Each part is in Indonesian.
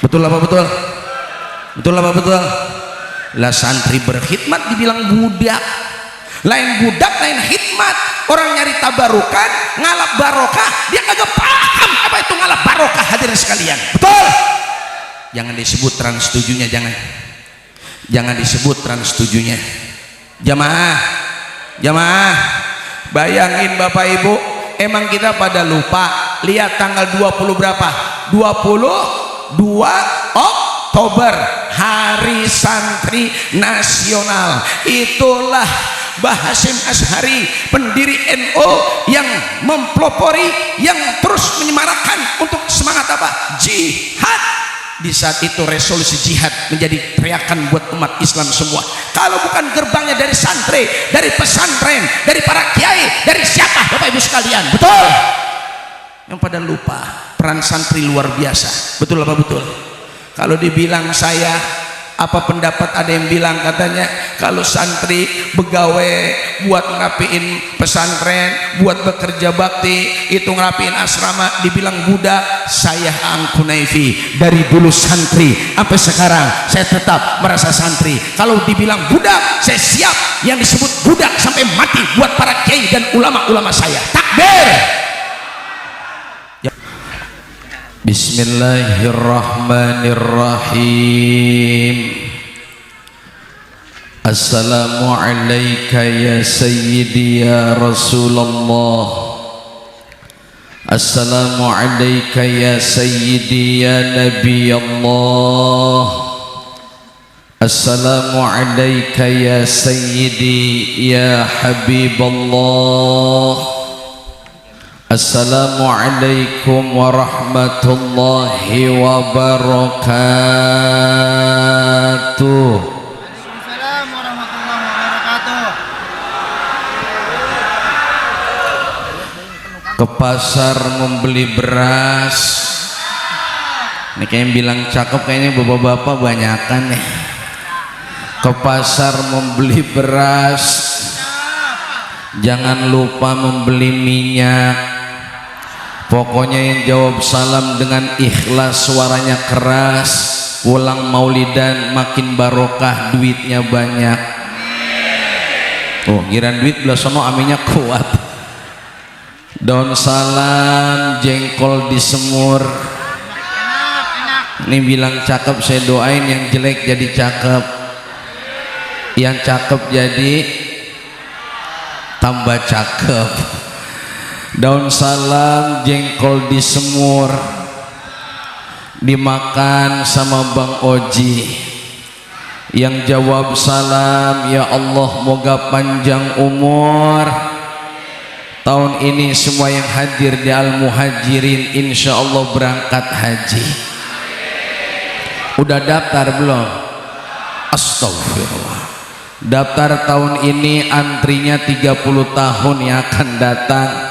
Betul apa betul? Betul apa betul? Lah santri berkhidmat dibilang budak. Lain budak, lain khidmat. Orang nyari tabarukan, ngalap barokah, dia kagak paham apa itu ngalap barokah. Hadirin sekalian, betul? Jangan disebut trans setujunya, jangan disebut trans setujunya. Jamaah, bayangin Bapak Ibu, emang kita pada lupa lihat tanggal 20 berapa? 22 Oktober, Hari Santri Nasional. Itulah Mbah Hasyim Asy'ari, pendiri NU yang mempelopori, yang terus menyemarakan untuk semangat apa? Jihad. Di saat itu resolusi jihad menjadi teriakan buat umat Islam semua. Kalau bukan gerbangnya dari santri, dari pesantren, dari para kiai, dari siapa Bapak Ibu sekalian? Betul? Yang pada lupa peran santri luar biasa. Betul apa betul? Kalau dibilang saya, apa pendapat ada yang bilang katanya kalau santri begawe buat ngerapiin pesantren, buat bekerja bakti, itu ngerapiin asrama, dibilang budak. Saya Angkunaifi, dari dulu santri sampai sekarang saya tetap merasa santri. Kalau dibilang budak, saya siap yang disebut budak sampai mati buat para kiai dan ulama-ulama saya. Takbir. Bismillahirrahmanirrahim. Assalamualaikum ya Sayyidi ya Rasulullah. Assalamualaikum ya Sayyidi ya Nabi Allah. Assalamualaikum ya Sayyidi ya Habib Allah. Assalamualaikum warahmatullahi wabarakatuh. Waalaikumsalam warahmatullahi wabarakatuh. Ke pasar membeli beras. Ini kayak yang bilang cakep kayaknya bapak-bapak banyakan nih. Ke pasar membeli beras, jangan lupa membeli minyak. Pokoknya yang jawab salam dengan ikhlas, suaranya keras, pulang maulidan makin barokah, duitnya banyak. Oh, giran duit belah sono aminya kuat. Daun salam, jengkol disemur. Ini bilang cakep, saya doain yang jelek jadi cakep, yang cakep jadi tambah cakep. Daun salam, jengkol disemur, dimakan sama Bang Oji. Yang jawab salam, ya Allah moga panjang umur. Tahun ini semua yang hadir di Al-Muhajirin insya Allah berangkat haji. Udah daftar belum? Astagfirullah. Daftar tahun ini antrinya 30 tahun yang akan datang.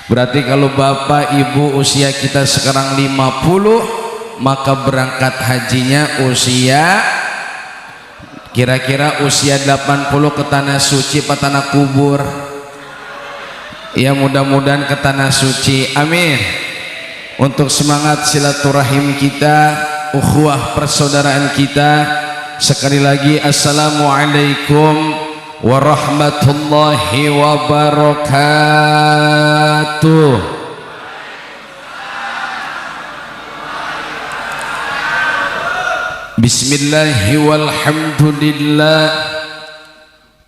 Berarti kalau bapak ibu usia kita sekarang 50, maka berangkat hajinya usia kira-kira usia 80 ke tanah suci atau tanah kubur. Ya mudah-mudahan ke tanah suci, amin. Untuk semangat silaturahim kita, ukhuwah persaudaraan kita, sekali lagi assalamualaikum warahmatullahi wabarakatuh. Bismillahi walhamdulillah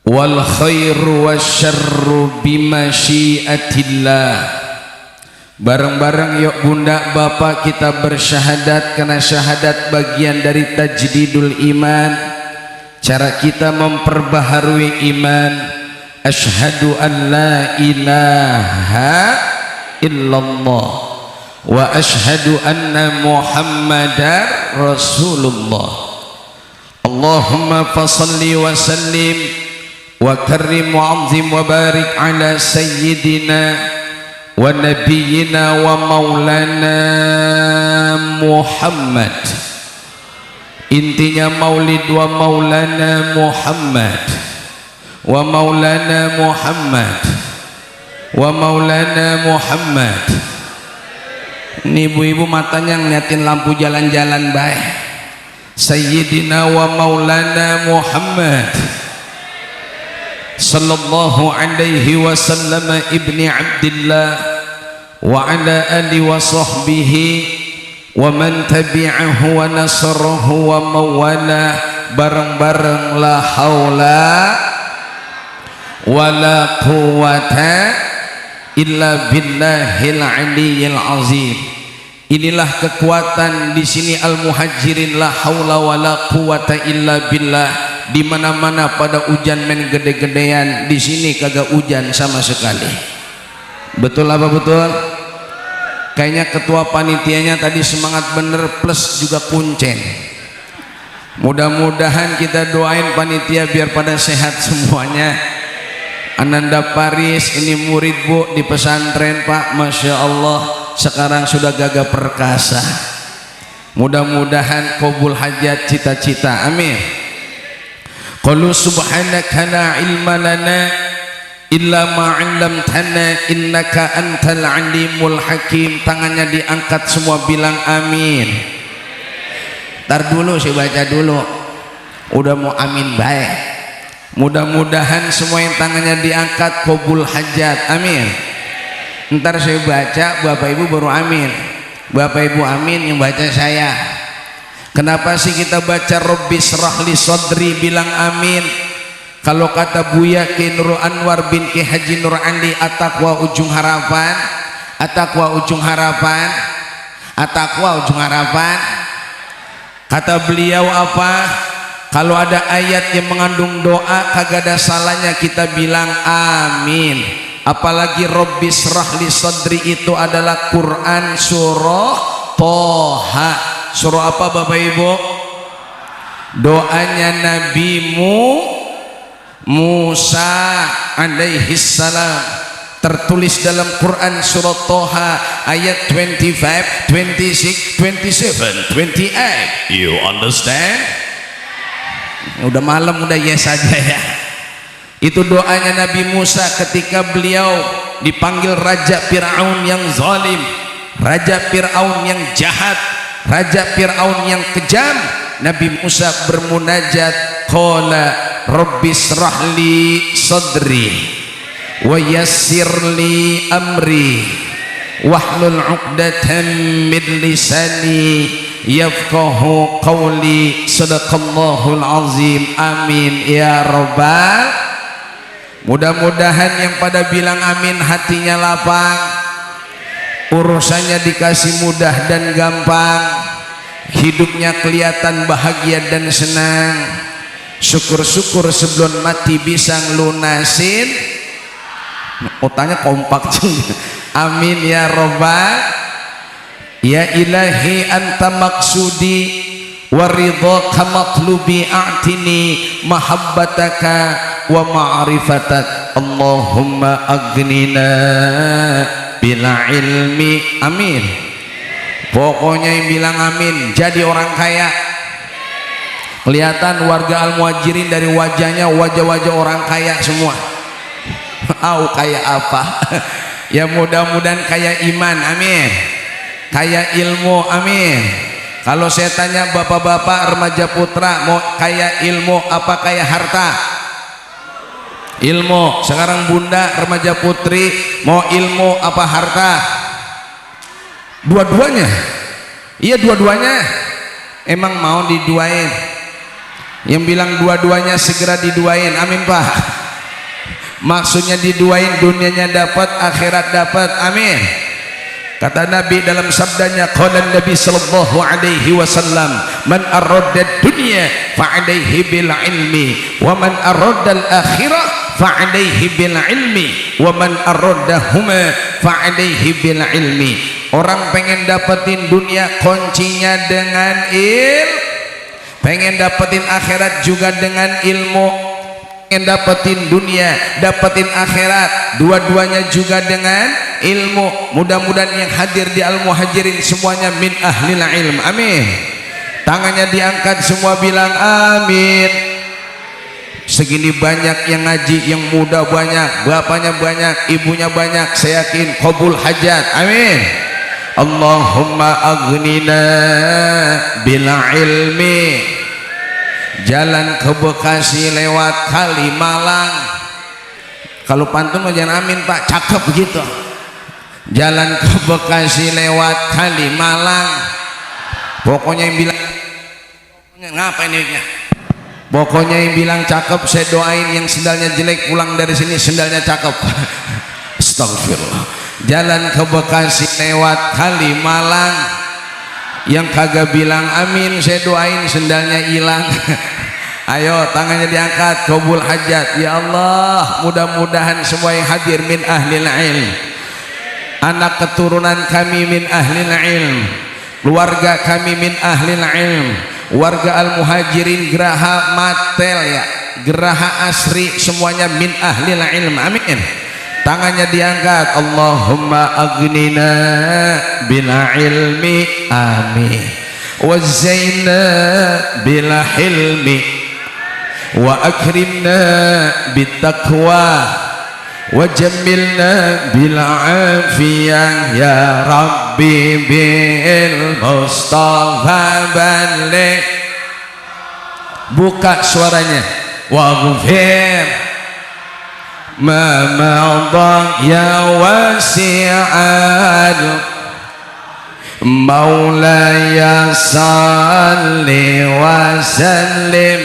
wal khairu wasyarru bimasyiatillah. Bareng-bareng yuk bunda bapak kita bersyahadat, karena syahadat bagian dari tajdidul iman. Cara kita memperbaharui iman. Asyhadu an la ilaha illallah wa asyhadu anna muhammadar rasulullah. Allahumma fasalli wa sallim wa karrim wa azim wa barik ala sayyidina wa nabiyyina wa maulana Muhammad. Intinya maulid wa maulana Muhammad, wa maulana Muhammad, wa maulana Muhammad, Ini ibu-ibu matanya ngeliatin lampu jalan-jalan baik. Sayyidina wa maulana Muhammad sallallahu alaihi wasallam ibni Abdillah wa ala ali wa sahbihi wa man tabi'ahu wa nasarahu wa mawala. Bareng-bareng la haula wa la quwata illa billahil aliyyil azim. Inilah kekuatan di sini al-muhajirin, la haula wa la quwata illa billah. Di mana-mana pada hujan main gede-gedean, di sini kagak hujan sama sekali. Betul apa betul? Kayaknya ketua panitianya tadi semangat bener plus juga kuncen. Mudah-mudahan kita doain panitia biar pada sehat semuanya. Ananda Paris ini murid bu di pesantren pak, Masya Allah sekarang sudah gagah perkasa. Mudah-mudahan qabul hajat cita-cita, amin. Qalu subhanaka la ilma lana illa ma 'allamtana innaka antal alimul hakim. Tangannya diangkat semua bilang amin. Ntar dulu saya baca dulu, udah mau amin baik. Mudah-mudahan semua yang tangannya diangkat qabul hajat, amin. Ntar saya baca, bapak ibu baru amin. Bapak ibu amin, yang baca saya. Kenapa sih kita baca Rabbi shrah li sadri bilang amin? Kalau kata Buya Ki Nurul Anwar bin Ki Haji Nur Andi, at-taqwa ujung harapan, at-taqwa ujung harapan, at-taqwa ujung harapan. Kata beliau apa? Kalau ada ayat yang mengandung doa kagak ada salahnya kita bilang amin. Apalagi Rabbi shrah li sadri itu adalah Quran surah Toha. Surah apa bapak ibu? Doanya Nabi Musa alaihi salam, tertulis dalam Quran surah Toha ayat 25, 26, 27, 28. You understand? Udah malam udah yes saja ya. Itu doanya Nabi Musa ketika beliau dipanggil Raja Fir'aun yang zalim, Raja Fir'aun yang jahat, Raja Fir'aun yang kejam. Nabi Musa bermunajat, qala rabbi shrah li sadri wa yassir li amri wahlul 'uqdatam min lisani yafqahu qawli. Sadaqallahul azim, amin ya rabbal. Mudah-mudahan yang pada bilang amin hatinya lapang, urusannya dikasih mudah dan gampang, hidupnya kelihatan bahagia dan senang. Syukur-syukur sebelum mati bisa ngelunasin utangnya kompak juga. Amin ya rabbal. Ya ilahi anta maksudi wa ridhaka matlubi a'tini mahabbataka wa ma'rifatak. Allahumma aghnina bila ilmi, amin. Pokoknya yang bilang amin jadi orang kaya. Kelihatan warga Al-Muhajirin dari wajahnya wajah-wajah orang kaya semua. Kaya apa? Ya mudah-mudahan kaya iman, amin. Kaya ilmu, amin. Kalau saya tanya bapak-bapak remaja putra, mau kaya ilmu apa kaya harta? Ilmu. Sekarang bunda remaja putri mau ilmu apa harta? Dua-duanya. Iya dua-duanya. Emang mau diduain? Yang bilang dua-duanya segera diduain, amin pak. Maksudnya diduain, dunianya dapat, akhirat dapat, amin. Kata Nabi dalam sabdanya, qala Nabi sallallahu alaihi wasallam, man arada dunya fa alaihi bil ilmi wa man arada al akhirah fa alaihi bil ilmi wa man aradahuma fa alaihi bil ilmi. Orang pengen dapetin dunia kuncinya dengan pengen dapetin akhirat juga dengan ilmu. Pengen dapetin dunia, dapetin akhirat, dua-duanya juga dengan ilmu. Mudah-mudahan yang hadir di Al-Muhajirin semuanya min ahlil ilm, amin. Tangannya diangkat semua bilang amin. Segini banyak yang ngaji, yang muda banyak, bapaknya banyak, ibunya banyak, saya yakin qabul hajat, amin. Allahumma aghnina bil ilmi. Jalan ke Bekasi lewat Kalimalang. Kalau pantun jangan amin Pak, cakep begitu. Jalan ke Bekasi lewat Kalimalang. Pokoknya yang bilang ngapain ini? Pokoknya yang bilang cakep saya doain, yang sendalnya jelek pulang dari sini sendalnya cakep. Astagfirullah. Jalan ke Bekasi lewat Kalimalang. Yang kagak bilang amin saya doain sendalnya hilang. Ayo tangannya diangkat, qabul hajat. Ya Allah, mudah-mudahan semua yang hadir min ahlil ilm, anak keturunan kami min ahlil ilm, keluarga kami min ahlil ilm, warga al-muhajirin Geraha Matel ya, Geraha Asri semuanya min ahlil ilm. Amin. Tangannya diangkat. Allahumma aghnina bil ilmi. Amin. Wa zaina bil hilmi. Wa akrimna bit taqwa. Wa jammilna bil afiyah ya Rabbi bil Mustafa balik. Buka suaranya. Wa ghfir ma ma'adha ya wasi'al maulaya salli wa sallim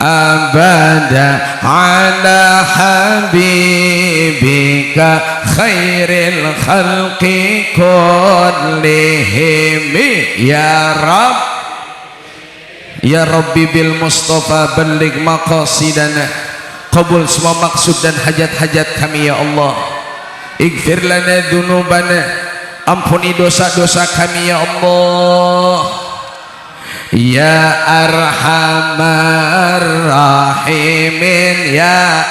abada ala habibika khairil khalqi kullihim ya Rabb. Ya Rabbi bil Mustafa balligh maqasidana. Qabul semua maksud dan hajat-hajat kami ya Allah. Ighfir lana dzunubana, ampuni dosa-dosa kami ya Allah. Ya arhamar rahimin, ya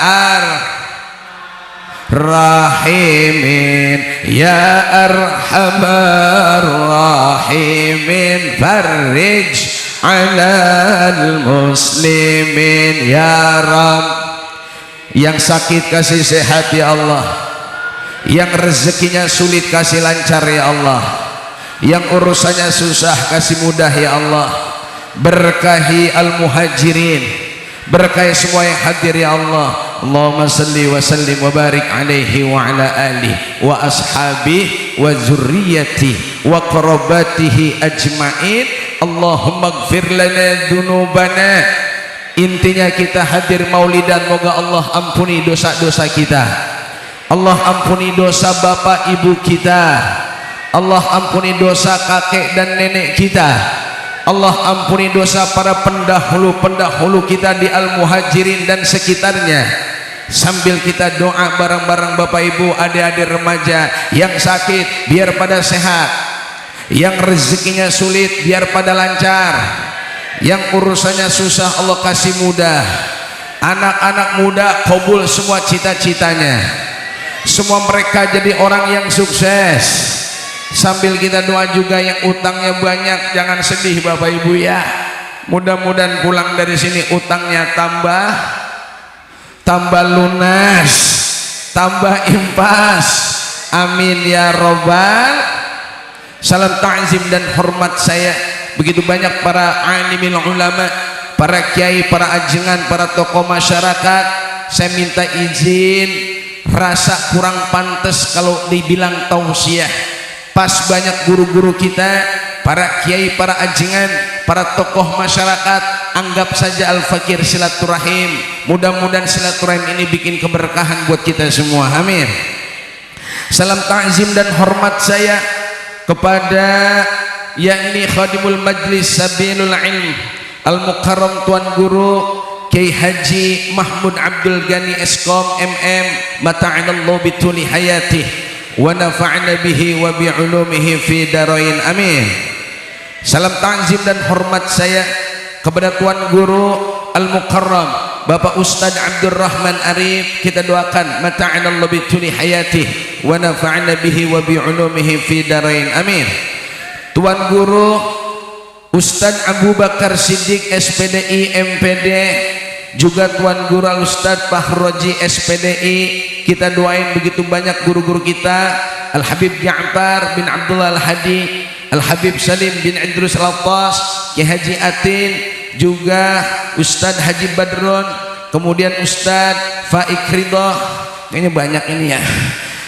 rahimin, ya arhamar rahimin, farij alal muslimin ya Rabb. Yang sakit kasih sehat ya Allah, yang rezekinya sulit kasih lancar ya Allah, yang urusannya susah kasih mudah ya Allah. Berkahi al-muhajirin, berkahi semua yang hadir ya Allah. Allahumma salli wa sallim wa barik alaihi wa ala alihi wa ashabihi wa zurriyatihi wa qarabatihi ajma'in. Allahumma ighfir lana dzunubana. Intinya kita hadir maulidan, moga Allah ampuni dosa-dosa kita. Allah ampuni dosa bapak ibu kita. Allah ampuni dosa kakek dan nenek kita. Allah ampuni dosa para pendahulu-pendahulu kita di al-muhajirin dan sekitarnya. Sambil kita doa bareng-bareng bapak ibu, adik-adik remaja yang sakit biar pada sehat, yang rezekinya sulit biar pada lancar, yang urusannya susah Allah kasih mudah. Anak-anak muda qabul semua cita-citanya, semua mereka jadi orang yang sukses. Sambil kita doa juga yang utangnya banyak, jangan sedih bapak ibu ya. Mudah-mudahan pulang dari sini utangnya tambah lunas, tambah impas. Amin ya robbal. Salam ta'zim dan hormat saya begitu banyak para alimil ulama, para kiai, para ajengan, para tokoh masyarakat. Saya minta izin, rasa kurang pantas kalau dibilang tausiah. Pas banyak guru-guru kita, para kiai, para ajengan, para tokoh masyarakat, anggap saja al-fakir silaturahim. Mudah-mudahan silaturahim ini bikin keberkahan buat kita semua. Amin. Salam ta'zim dan hormat saya kepada yakni khadimul majlis sabilul ilm al-mukarram tuan guru Kiai Haji Mahmud Abdul Ghani Eskom MM, mata'anallahu bituli hayatih wa nafa'na bihi wa bi'ulumihi fi darain. Amin. Salam ta'zim dan hormat saya kepada tuan guru al-mukarram Bapak Ustadz Abdul Rahman Arif. Kita doakan mata'anallahu bituli hayatih wa nafa'na bihi wa bi'ulumihi fi darain. Amin. Tuan guru Ustadz Abu Bakar Siddiq SPDI MPD, juga Tuan Guru Al Ustadz Fahroji SPDI. Kita doain begitu banyak guru-guru kita Al-Habib Ja'far bin Abdullah Al-Hadi, Al-Habib Salim bin Idrus Al-Attas, Ki Haji Atin, juga Ustadz Haji Badron, kemudian Ustadz Faik Ridho, kayaknya banyak ini ya,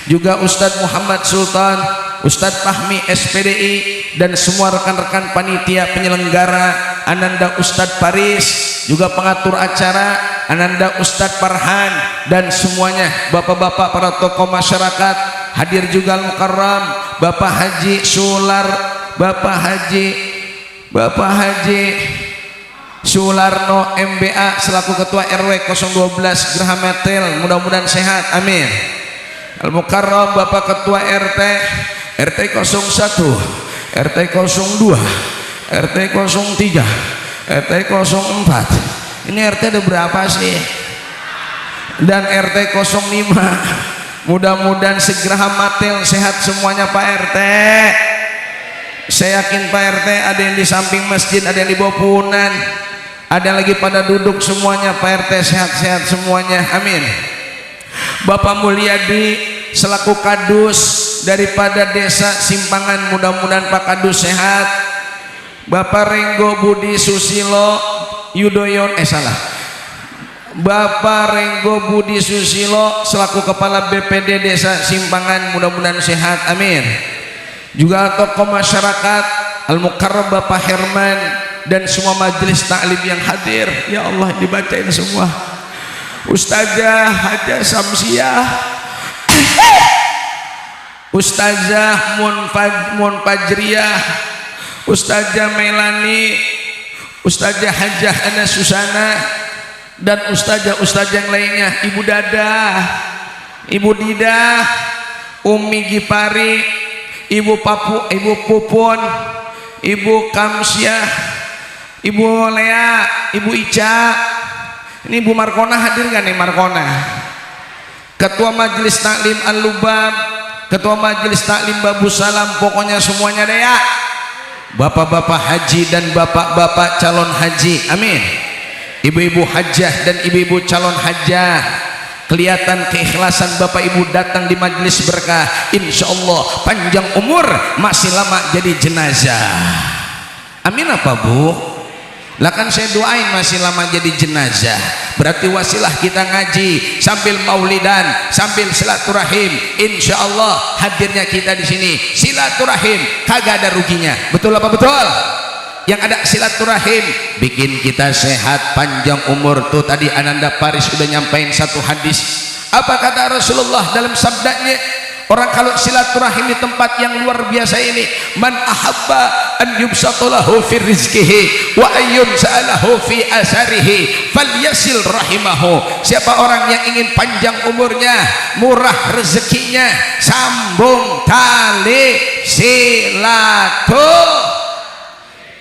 juga Ustadz Muhammad Sultan, Ustadz Fahmi SPDI, dan semua rekan-rekan panitia penyelenggara, Ananda Ustadz Paris, juga pengatur acara Ananda Ustadz Farhan, dan semuanya Bapak-bapak para tokoh masyarakat hadir, juga Al-Mukarram Bapak Haji Sular, Bapak Haji Sularno MBA selaku Ketua RW 012 Geraha Metel, mudah-mudahan sehat, amin. Al-Mukarram Bapak Ketua RT 01, RT 02, RT 03, RT 04. Ini RT ada berapa sih? Dan RT 05. Mudah-mudahan segera Matel sehat semuanya Pak RT. Saya yakin Pak RT ada yang di samping masjid, ada yang di bawah punan, ada yang lagi pada duduk semuanya. Pak RT sehat-sehat semuanya, amin. Bapak Mulyadi selaku kadus daripada desa Simpangan, mudah-mudahan Pak Kadus sehat. Bapak Renggo Budi Susilo Yudhoyono, Bapak Renggo Budi Susilo selaku kepala BPD desa Simpangan, mudah-mudahan sehat, amin. Juga tokoh masyarakat Al-Mukarram Bapak Herman dan semua majelis taklim yang hadir, ya Allah dibacain semua. Ustazah Haja Samsiah, Ustazah Munfajriyah, Ustazah Melani, Ustazah Hajah Ana Susana, dan ustazah yang lainnya, Ibu Dada, Ibu Dida, Umi Gipari, Ibu Pupun, Ibu Kamsyah, Ibu Lea, Ibu Ica. Ini Ibu Markona hadir gak nih Markona? Ketua Majelis Taklim Al-Lubab, Ketua Majelis Taklim Babu Salam, pokoknya semuanya deh ya. Bapak-bapak haji dan bapak-bapak calon haji, amin. Ibu-ibu hajah dan ibu-ibu calon hajah, kelihatan keikhlasan Bapak Ibu datang di majelis berkah. Insya Allah panjang umur, masih lama jadi jenazah, amin. Apa Bu? Lah kan saya doain masih lama jadi jenazah, berarti wasilah kita ngaji sambil maulidan, sambil silaturahim. Insya Allah hadirnya kita di sini silaturahim kagak ada ruginya, betul apa betul? Yang ada silaturahim bikin kita sehat, panjang umur. Tuh tadi Ananda Paris sudah nyampein satu hadis. Apa kata Rasulullah dalam sabdanya? Orang kalau silaturahim di tempat yang luar biasa ini, man ahabba an yubsatulahu fi rizkihi wa ayyun sa'alahu fi asarihi falyasil rahimahu. Siapa orang yang ingin panjang umurnya, murah rezekinya, sambung tali silaturahim.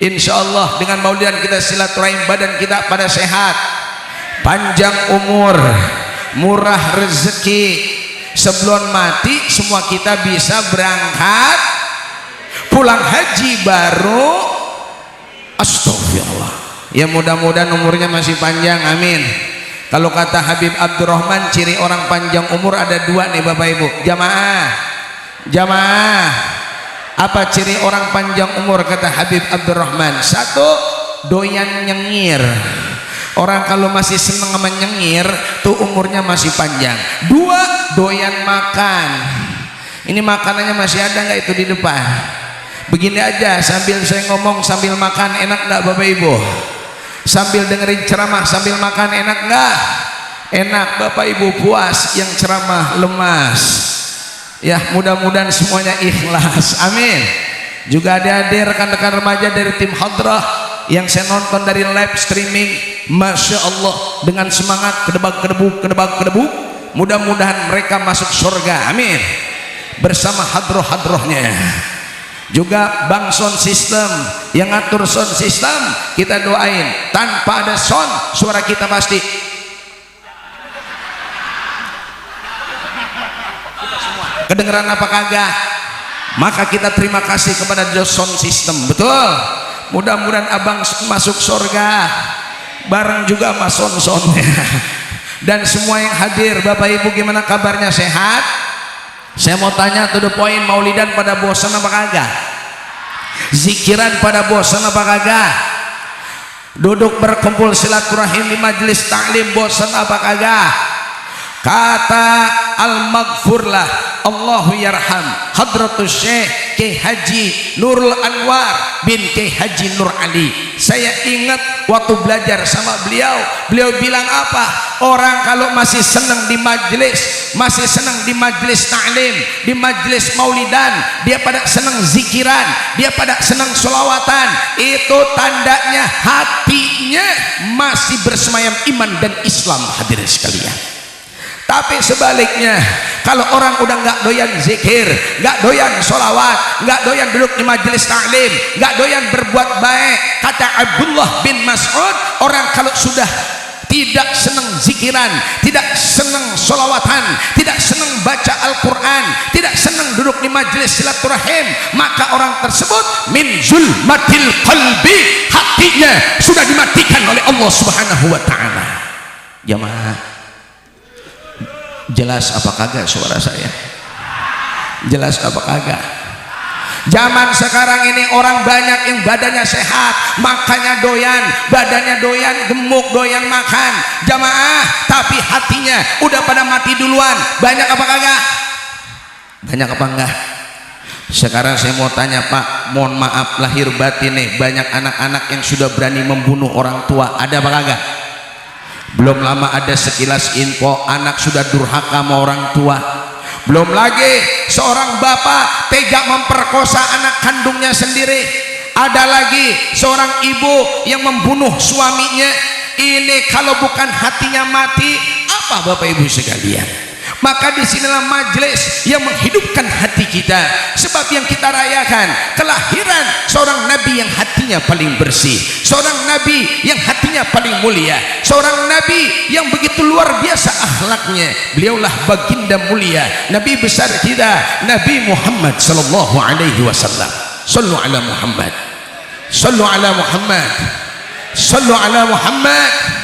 Insyaallah dengan maulidan kita silaturahim, badan kita pada sehat, panjang umur, murah rezeki. Sebelum mati semua kita bisa berangkat pulang haji baru. Astagfirullah. Ya mudah-mudahan umurnya masih panjang, amin. Kalau kata Habib Abdurrahman, ciri orang panjang umur ada dua nih Bapak Ibu. Jamaah, apa ciri orang panjang umur kata Habib Abdurrahman? Satu, doyan nyengir. Orang kalau masih seneng menyengir tuh umurnya masih panjang. Dua, doyan makan. Ini makanannya masih ada nggak itu di depan? Begini aja sambil saya ngomong sambil makan, enak nggak Bapak Ibu? Sambil dengerin ceramah sambil makan, enak nggak? Enak. Bapak Ibu puas, yang ceramah lemas. Ya mudah-mudahan semuanya ikhlas, amin. Juga ada rekan-rekan remaja dari tim hadrah yang saya nonton dari live streaming, Masya Allah, dengan semangat kedebak-kedebuk, mudah-mudahan mereka masuk surga, amin, bersama hadroh-hadrohnya. Juga Bang Sound System yang ngatur sound system, kita doain tanpa ada sound suara kita pasti kedengeran apa kagak. Maka kita terima kasih kepada sound system, betul. Mudah-mudahan abang masuk surga bareng juga sama son-sonnya. Dan semua yang hadir, Bapak Ibu gimana kabarnya, sehat? Saya mau tanya to the point, maulidan pada bosan apa kagak? Zikiran pada bosan apa kagak? Duduk berkumpul silaturahim di majelis taklim bosan apa kagak? Kata al-maghfurlah Allahu yarham Hadratus Syekh Kiai Haji Nurul Anwar bin Kiai Haji Nur Ali. Saya ingat waktu belajar sama beliau, beliau bilang apa? Orang kalau masih senang di majelis, masih senang di majelis taklim, di majelis maulidan, dia pada senang zikiran, dia pada senang sholawatan, itu tandanya hatinya masih bersemayam iman dan Islam, hadirin sekalian. Tapi sebaliknya, kalau orang udah nggak doyan zikir, nggak doyan sholawat, nggak doyan duduk di majelis taklim, nggak doyan berbuat baik, kata Abdullah bin Mas'ud, orang kalau sudah tidak senang zikiran, tidak senang sholawatan, tidak senang baca Al-Quran, tidak senang duduk di majelis silaturahim, maka orang tersebut min zulmatil qalbi, hatinya sudah dimatikan oleh Allah Subhanahu wa ta'ala. Jamaah, jelas apa kagak suara saya? Jelas apa kagak? Zaman sekarang ini orang banyak yang badannya sehat, makanya doyan, badannya doyan, gemuk, doyan makan, jamaah, tapi hatinya udah pada mati duluan. Banyak apa kagak? Banyak apa enggak? Sekarang saya mau tanya Pak, mohon maaf lahir batin nih, banyak anak-anak yang sudah berani membunuh orang tua, ada apa kagak? Belum lama ada sekilas info anak sudah durhaka sama orang tua. Belum lagi seorang bapak tega memperkosa anak kandungnya sendiri. Ada lagi seorang ibu yang membunuh suaminya. Ini kalau bukan hatinya mati, apa Bapak Ibu sekalian? Maka disinilah majelis yang menghidupkan hati kita. Sebab yang kita rayakan kelahiran seorang nabi yang hatinya paling bersih, seorang nabi yang hatinya paling mulia, seorang nabi yang begitu luar biasa akhlaknya. Beliaulah baginda mulia, nabi besar kita, Nabi Muhammad sallallahu alaihi wasallam. Sallu ala Muhammad, sallu ala Muhammad, sallu ala Muhammad.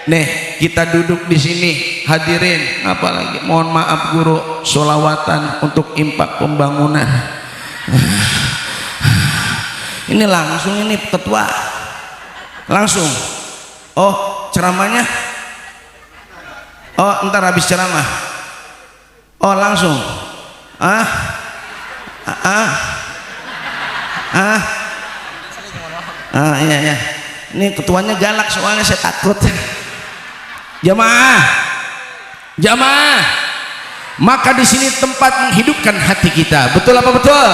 Nih kita duduk di sini hadirin, apalagi mohon maaf guru, sholawatan untuk impak pembangunan. Ini langsung, ini ketua langsung. Oh ceramahnya, oh ntar habis ceramah, oh langsung. Iya ya, ini ketuanya galak soalnya saya takut. Jamaah, jamaah, maka di sini tempat menghidupkan hati kita. Betul apa betul?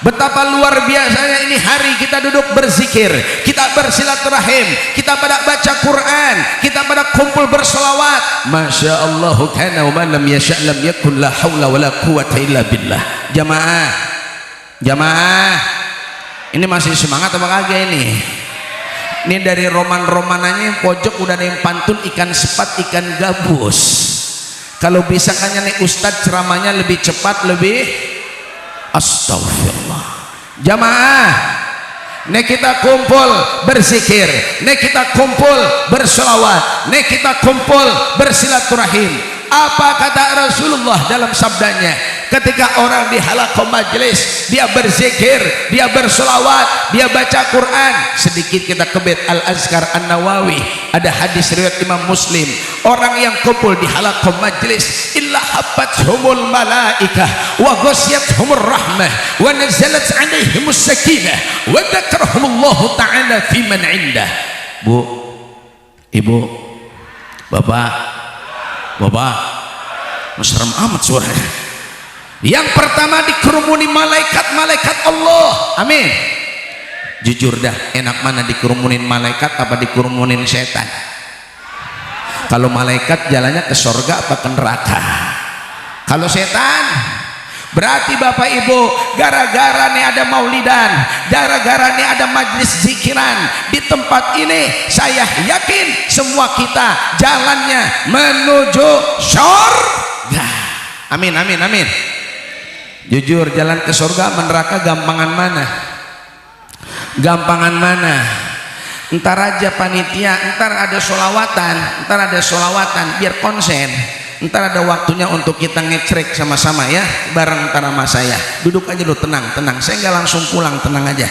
Betapa luar biasanya ini hari kita duduk berzikir, kita bersilaturahim, kita pada baca Quran, kita pada kumpul bersolawat. Masya Allah, kana wa man lam yasha' lam yakun, la haula wa la quwwata illa billah. Jamaah, jamaah, ini masih semangat apa kagak ini? Ini dari roman-romananya yang pojok udah ada yang pantun ikan sepat, ikan gabus. Kalau bisa kan nih Ustadz ceramahnya lebih cepat, lebih astagfirullah. Jamaah, nih kita kumpul berzikir, nih kita kumpul berselawat, nih kita kumpul bersilaturahim. Apa kata Rasulullah dalam sabdanya? Ketika orang di halaqah majelis, dia berzikir, dia bersolawat, dia baca Quran. Sedikit kita ke Bait Al-Azkar An-Nawawi, ada hadis riwayat Imam Muslim, orang yang kumpul di halaqah majelis illa habbathumul malaikah wa ghasyiyatuhumur rahmah wa nazalat alaihimus sakinah wa dzakarahumullahu ta'ala fi man 'indah. Bu, ibu, bapak, serem amat suaranya. Yang pertama dikerumuni malaikat-malaikat Allah. Amin. Jujur dah, enak mana dikerumunin malaikat apa dikerumunin setan? Kalau malaikat jalannya ke surga apa ke neraka? Kalau setan berarti Bapak Ibu, gara-gara nih ada maulidan, gara-gara nih ada majlis zikiran di tempat ini, saya yakin semua kita jalannya menuju surga. Amin, amin, amin. Jujur, jalan ke surga sama neraka gampangan mana? Gampangan mana? Ntar aja panitia, ntar ada solawatan, biar konsen. Ntar ada waktunya untuk kita ngecrek sama-sama ya, bareng ntar sama saya. Duduk aja dulu, tenang. Saya nggak langsung pulang, tenang aja.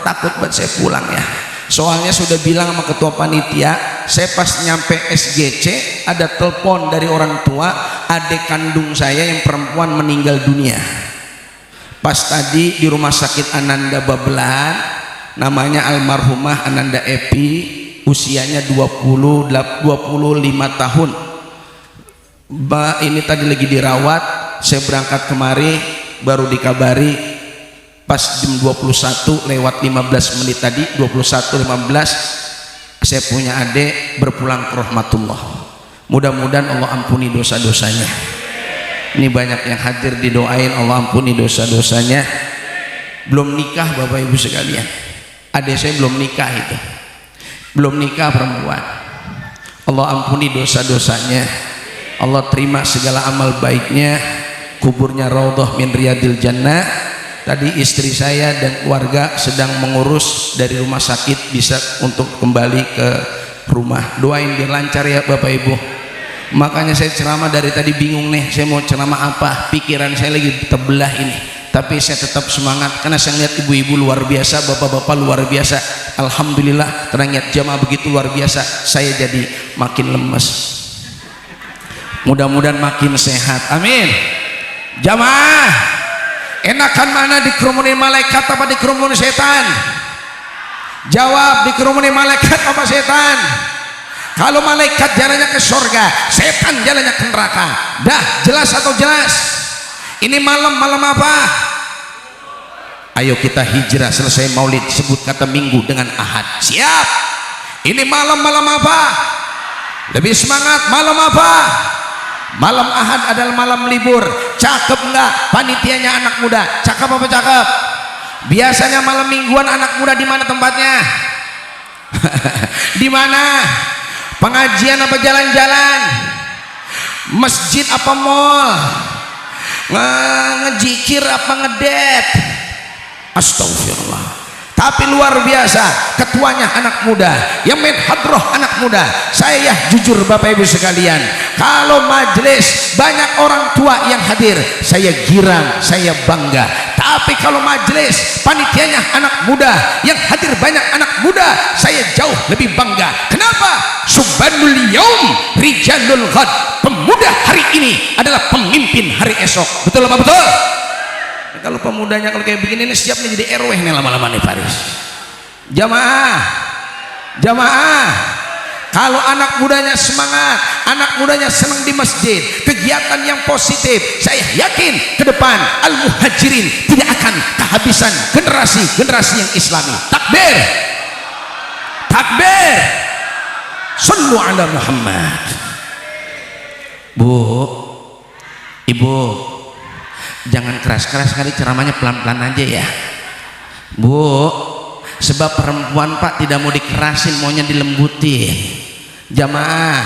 Takut buat saya pulang ya. Soalnya sudah bilang sama ketua panitia, saya pas nyampe SGC ada telepon dari orang tua, adik kandung saya yang perempuan meninggal dunia. Pas tadi di rumah sakit Ananda Babelan, namanya almarhumah Ananda Epi, usianya 25 tahun. Ini tadi lagi dirawat, saya berangkat kemari baru dikabari pas jam 21 lewat 15 menit tadi, 21.15 saya punya adik berpulang ke rahmatullah. Mudah-mudahan Allah ampuni dosa-dosanya. Ini banyak yang hadir, didoain Allah ampuni dosa-dosanya. Belum nikah Bapak Ibu sekalian, adik saya belum nikah, itu belum nikah perempuan. Allah ampuni dosa-dosanya, Allah terima segala amal baiknya, kuburnya raudhah min riyadil jannah. Tadi istri saya dan keluarga sedang mengurus dari rumah sakit bisa untuk kembali ke rumah. Doain biar lancar ya Bapak Ibu. Makanya saya ceramah dari tadi bingung nih, saya mau ceramah apa, pikiran saya lagi terbelah ini. Tapi saya tetap semangat karena saya lihat ibu-ibu luar biasa, bapak-bapak luar biasa. Alhamdulillah, ternyata jamaah begitu luar biasa, saya jadi makin lemes. Mudah-mudahan makin sehat, amin. Jamaah, enakan mana dikerumunin malaikat apa dikerumunin setan? Jawab, dikerumunin malaikat apa setan? Kalau malaikat jalannya ke surga, setan jalannya ke neraka. Dah jelas atau jelas? Ini malam apa? Ayo kita hijrah selesai maulid, sebut kata minggu dengan ahad. Siap? Ini malam apa? Lebih semangat, malam apa? Malam ahad adalah malam libur. Cakep enggak panitianya anak muda? Cakep apa cakep? Biasanya malam mingguan anak muda di mana tempatnya? Di mana? Pengajian apa jalan-jalan? Masjid apa mall? Ngejikir apa ngedet? Astagfirullah. Tapi luar biasa, ketuanya anak muda, yang main hadroh anak muda. Saya jujur Bapak Ibu sekalian, kalau majelis banyak orang tua yang hadir, saya girang, saya bangga. Tapi kalau majelis panitianya anak muda, yang hadir banyak anak muda, saya jauh lebih bangga. Kenapa? Subhanul yaum rijalul ghad. Pemuda hari ini adalah pemimpin hari esok. Betul apa betul? Kalau pemudanya kalau kayak begini ini siap nih jadi RW nih lama-lama nih Faris. Jamaah, kalau anak mudanya semangat, anak mudanya senang di masjid, kegiatan yang positif, saya yakin ke depan al-muhajirin tidak akan kehabisan generasi yang islami. Takbir, sallu ala Muhammad. Bu, ibu, jangan keras-keras kali, ceramahnya pelan-pelan aja ya Bu, sebab perempuan Pak tidak mau dikerasin, maunya dilembutin. Jamaah,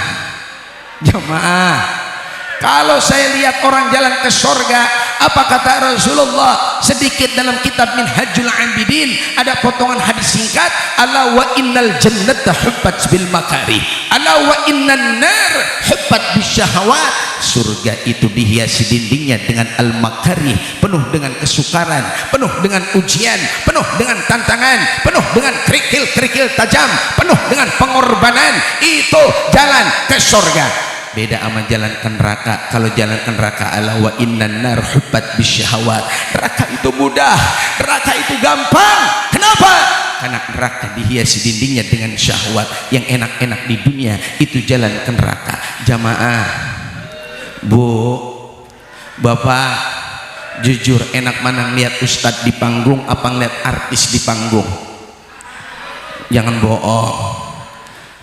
kalau saya lihat orang jalan ke surga, apa kata Rasulullah? Sedikit dalam kitab Minhajul Abidin ada potongan hadis singkat, ala wa innal jannata hubbat bil makari, ala wa innan nar hubbat bisyahawat. Surga itu dihiasi dindingnya dengan al-makari, penuh dengan kesukaran, penuh dengan ujian, penuh dengan tantangan, penuh dengan kerikil-kerikil tajam, penuh dengan pengorbanan. Itu jalan ke surga. Beda sama jalan ke neraka. Kalau jalan ke neraka, ala wa innan nar hubbat bisyahawat. Neraka itu mudah, neraka itu gampang. Kenapa? Karena neraka dihiasi dindingnya dengan syahwat. Yang enak-enak di dunia itu jalan ke neraka. Jamaah, Bu, Bapak, jujur enak mana ngeliat ustadz di panggung apa ngeliat artis di panggung? Jangan bohong.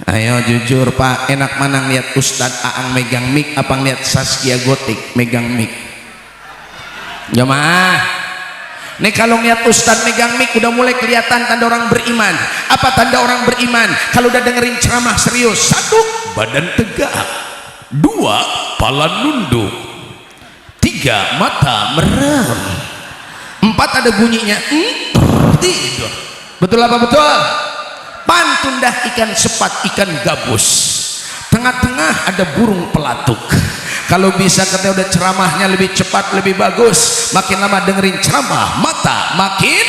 Ayo jujur Pak, enak mana ngeliat ustadz Aang megang mic apa ngeliat Saskia Gotik megang mic? Jamaah, nih kalau ngeliat ustadz megang mic udah mulai kelihatan tanda orang beriman. Apa tanda orang beriman? Kalau udah dengerin ceramah serius, 1, badan tegak, 2, pala nunduk, 3, mata merem, 4, ada bunyinya tidur. Betul apa betul? Pantun dah ikan sepat, ikan gabus, tengah-tengah ada burung pelatuk. Kalau bisa kita udah ceramahnya lebih cepat lebih bagus, makin lama dengerin ceramah mata makin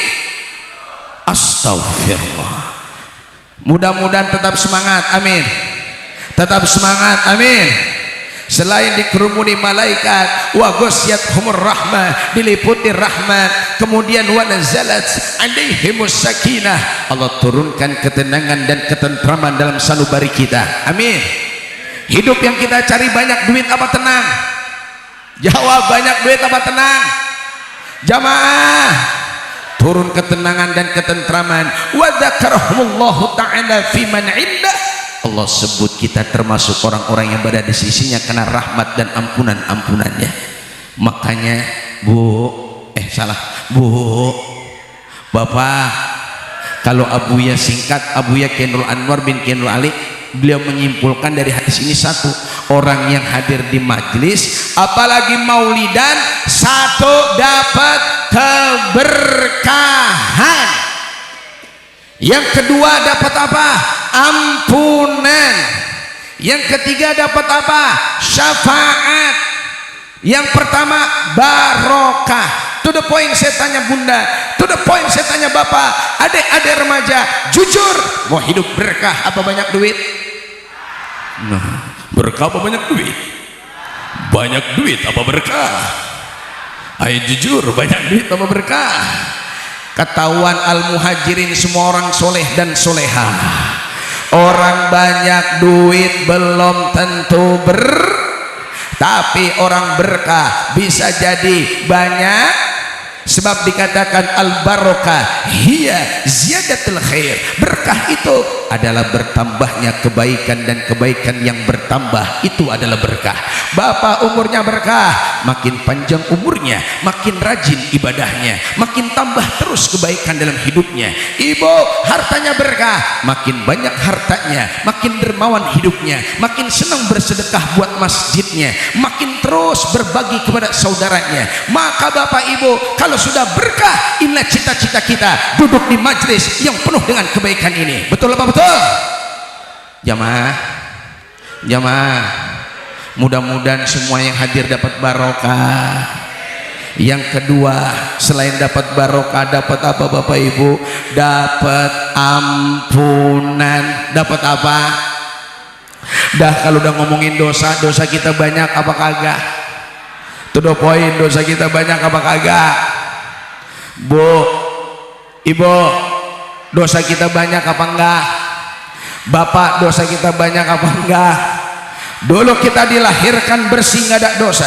astagfirullah. Mudah-mudahan tetap semangat, amin. Tetap semangat, amin. Selain dikerumuni malaikat, wa ghasyiyatuhumur rahmah, diliputi rahmat, kemudian wa nazalat alaihimus sakinah, Allah turunkan ketenangan dan ketentraman dalam sanubari kita, amin. Hidup yang kita cari banyak duit apa tenang? Jawab, banyak duit apa tenang? Jamaah, turun ketenangan dan ketentraman. Wa dzakarahumullahu ta'ala fi man 'indah, Allah sebut kita termasuk orang-orang yang berada di sisinya karena rahmat dan ampunan-ampunannya. Makanya Bu, Bapak, kalau Abuya singkat, Abuya Kenrul Anwar bin Kenrul Ali, beliau menyimpulkan dari hadis ini satu, orang yang hadir di majlis apalagi maulidan, satu, dapat keberkahan, yang kedua dapat apa? Ampunan, yang ketiga dapat apa? Syafaat, yang pertama barokah. To the point saya tanya bunda, to the point saya tanya bapak, adik-adik remaja, jujur, mau hidup berkah apa banyak duit? Nah, berkah apa banyak duit? Banyak duit apa berkah? Ayo jujur, banyak duit apa berkah? Ketahuan al-muhajirin semua orang soleh dan soleha. Orang banyak duit belum tentu tapi orang berkah bisa jadi banyak, sebab dikatakan al-barokah hiya ziyadatul khair. Berkah itu adalah bertambahnya kebaikan, dan kebaikan yang bertambah itu adalah berkah. Bapak umurnya berkah, makin panjang umurnya makin rajin ibadahnya, makin tambah terus kebaikan dalam hidupnya. Ibu hartanya berkah, makin banyak hartanya makin dermawan hidupnya, makin senang bersedekah buat masjidnya, makin terus berbagi kepada saudaranya. Maka Bapak Ibu, kalau sudah berkah, inilah cita-cita kita, duduk di majlis yang penuh dengan kebaikan ini. Betul apa betul? Jamaah, mudah-mudahan semua yang hadir dapat barokah. Yang kedua, selain dapat barokah, dapat apa Bapak Ibu? Dapat ampunan. Dapat apa? Dah, kalau udah ngomongin dosa kita banyak apa kagak? To the point, dosa kita banyak apa kagak? Bu, Ibu, dosa kita banyak apa enggak? Bapak, dosa kita banyak apa enggak? Dulu kita dilahirkan bersih, nggak ada dosa.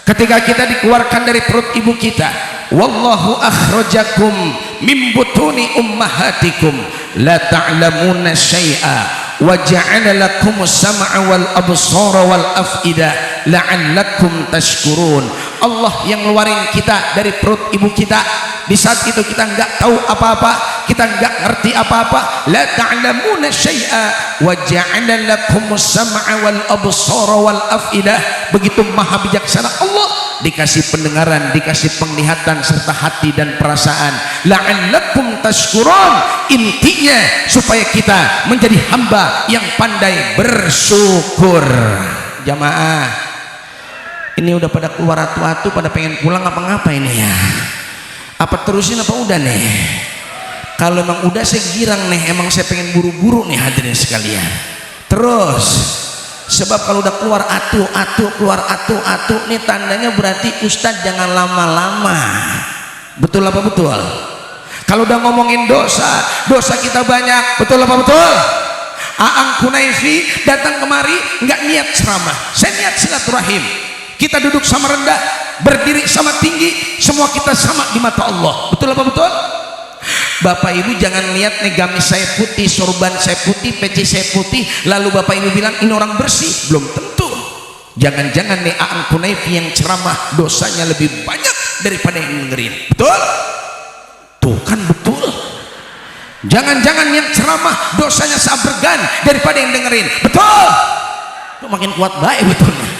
Ketika kita dikeluarkan dari perut ibu kita, wallahu akhrajakum min butuni ummahatikum la ta'lamuna syai'a wa ja'ala lakumus sam'a wal absara wal af'ida la'allakum tashkurun. Allah yang ngeluarin kita dari perut ibu kita, di saat itu kita nggak tahu apa-apa, kita nggak ngerti apa-apa. La ta'lamuna syai'a wa ja'ala lakumus sam'a wal absara wal af'idah. Begitu maha bijaksana Allah, dikasih pendengaran, dikasih penglihatan serta hati dan perasaan. La'allakum tashkurun, intinya supaya kita menjadi hamba yang pandai bersyukur. Jamaah, ini udah pada keluar atu-atu, pada pengen pulang apa ngapa ini ya? Apa terusin apa udah nih? Kalau emang udah saya girang nih, emang saya pengen buru-buru nih hadirin sekalian. Terus, sebab kalau udah keluar atu nih tandanya berarti Ustadz jangan lama-lama. Betul apa betul? Kalau udah ngomongin dosa kita banyak, betul apa betul? Aang Kunaifi datang kemari nggak niat ceramah, saya niat silaturahim. Kita duduk sama rendah, berdiri sama tinggi, semua kita sama di mata Allah. Betul apa betul? Bapak Ibu jangan lihat nih gamis saya putih, sorban saya putih, peci saya putih, lalu Bapak Ibu bilang ini orang bersih. Belum tentu. Jangan-jangan nih Aang Kunaifi yang ceramah dosanya lebih banyak daripada yang dengerin. Betul? Tuh kan betul. Jangan-jangan yang ceramah dosanya sabergan daripada yang dengerin. Betul? Itu makin kuat baik betulnya.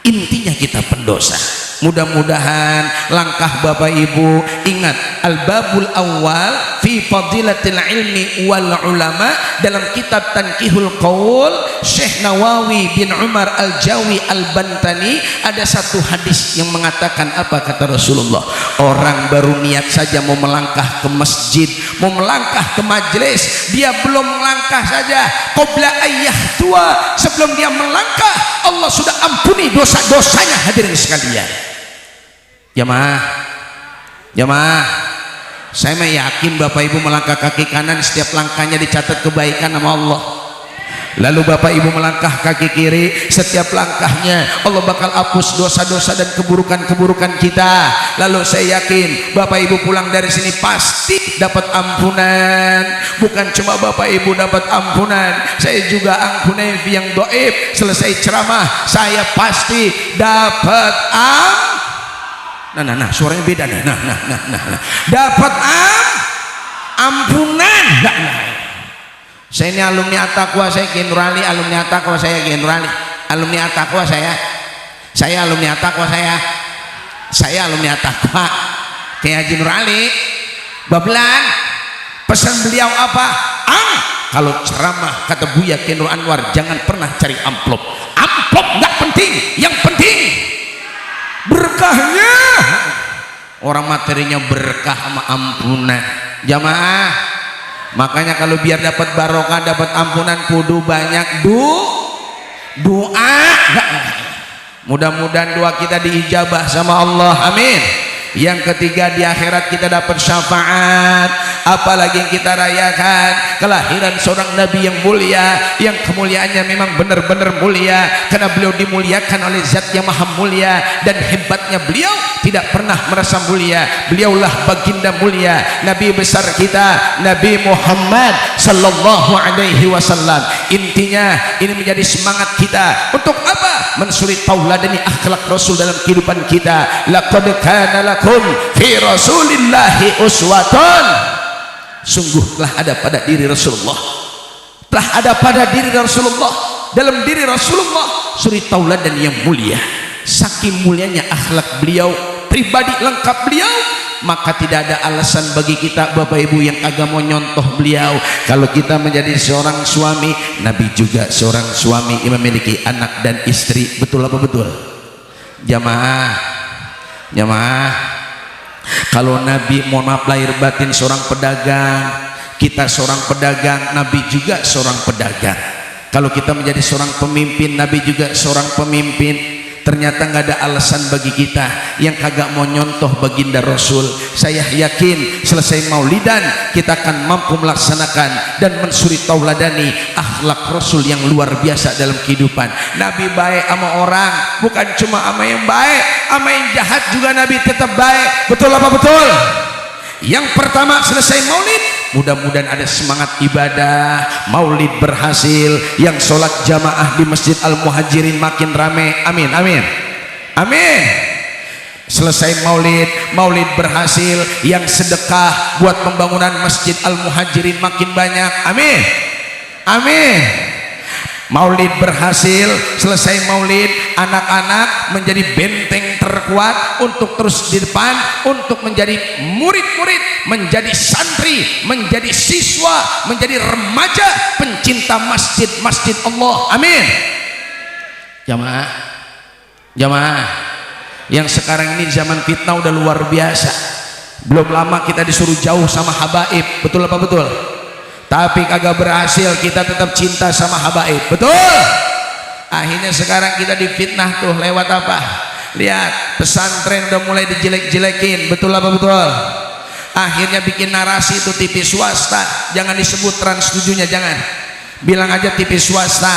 Intinya kita pendosa. Mudah-mudahan langkah Bapak Ibu ingat al-babul awal fi fadilatil ilmi wal ulama dalam kitab Tankihul Qaul Syekh Nawawi bin Umar Al-Jawi Al-Bantani ada satu hadis yang mengatakan apa kata Rasulullah, orang baru niat saja mau melangkah ke masjid, mau melangkah ke majelis, dia belum melangkah saja qabla ayyah tua, sebelum dia melangkah Allah sudah ampuni dosa-dosanya. Hadirin sekalian, jamaah, saya mah yakin Bapak Ibu melangkah kaki kanan setiap langkahnya dicatat kebaikan sama Allah. Lalu Bapak Ibu melangkah kaki kiri, setiap langkahnya Allah bakal hapus dosa-dosa dan keburukan-keburukan kita. Lalu saya yakin Bapak Ibu pulang dari sini pasti dapat ampunan. Bukan cuma Bapak Ibu dapat ampunan, saya juga ampunan yang doib. Selesai ceramah saya pasti dapat suaranya beda nih. Dapat ampunan. Saya ini alumni At-Taqwa, saya Kiai Nurali, alumni At-Taqwa saya Kiai Nurali, alumni At-Taqwa saya alumni At-Taqwa saya alumni At-Taqwa Kiai Haji Nurali. Bablan pesan beliau apa? Kalau ceramah kata Buya Kiai Nur Anwar jangan pernah cari amplop nggak penting, yang penting berkahnya. Orang materinya berkah sama ampunan. Jamaah, makanya kalau biar dapat barokah, dapat ampunan, kudu banyak doa. Mudah-mudahan doa kita diijabah sama Allah, amin. Yang ketiga, di akhirat kita dapat syafaat. Apalagi yang kita rayakan kelahiran seorang nabi yang mulia, yang kemuliaannya memang benar-benar mulia karena beliau dimuliakan oleh zat yang maha mulia, dan hebatnya beliau tidak pernah merasa mulia. Beliaulah baginda mulia, nabi besar kita, Nabi Muhammad sallallahu alaihi wasallam. Intinya ini menjadi semangat kita untuk apa? Mensuri tauladani akhlak Rasul dalam kehidupan kita. Laqad kana lakum fi Rasulillahi uswatun. Sungguh telah ada pada diri Rasulullah, dalam diri Rasulullah suri tauladan yang mulia. Saking mulianya akhlak beliau, pribadi lengkap beliau, maka tidak ada alasan bagi kita Bapak Ibu yang agak mau nyontoh beliau. Kalau kita menjadi seorang suami, Nabi juga seorang suami yang memiliki anak dan istri. Betul apa betul? Jamaah, kalau Nabi, mohon maaf lahir batin, seorang pedagang, kita seorang pedagang, Nabi juga seorang pedagang. Kalau kita menjadi seorang pemimpin, Nabi juga seorang pemimpin. Ternyata nggak ada alasan bagi kita yang kagak mau nyontoh baginda Rasul. Saya yakin selesai maulidan kita akan mampu melaksanakan dan mensuri tauladani akhlak Rasul yang luar biasa dalam kehidupan. Nabi baik sama orang, bukan cuma sama yang baik, sama yang jahat juga Nabi tetap baik. Betul apa betul? Yang pertama, selesai maulid, mudah-mudahan ada semangat ibadah, maulid berhasil, yang sholat jamaah di Masjid Al-Muhajirin makin rame, amin, amin, amin. Selesai maulid berhasil, yang sedekah buat pembangunan Masjid Al-Muhajirin makin banyak, amin, amin. Maulid berhasil, selesai maulid, anak-anak menjadi benteng terkuat untuk terus di depan, untuk menjadi murid-murid, menjadi santri, menjadi siswa, menjadi remaja pencinta masjid-masjid Allah, amin. Jamaah, yang sekarang ini zaman fitnah udah luar biasa. Belum lama kita disuruh jauh sama habaib, betul apa betul? Tapi kagak berhasil, kita tetap cinta sama habaib, betul? Akhirnya sekarang kita difitnah tuh lewat apa? Lihat, pesantren udah mulai dijelek-jelekin, betul apa betul? Akhirnya bikin narasi itu TV swasta, jangan disebut Trans 7-nya, jangan, bilang aja TV swasta,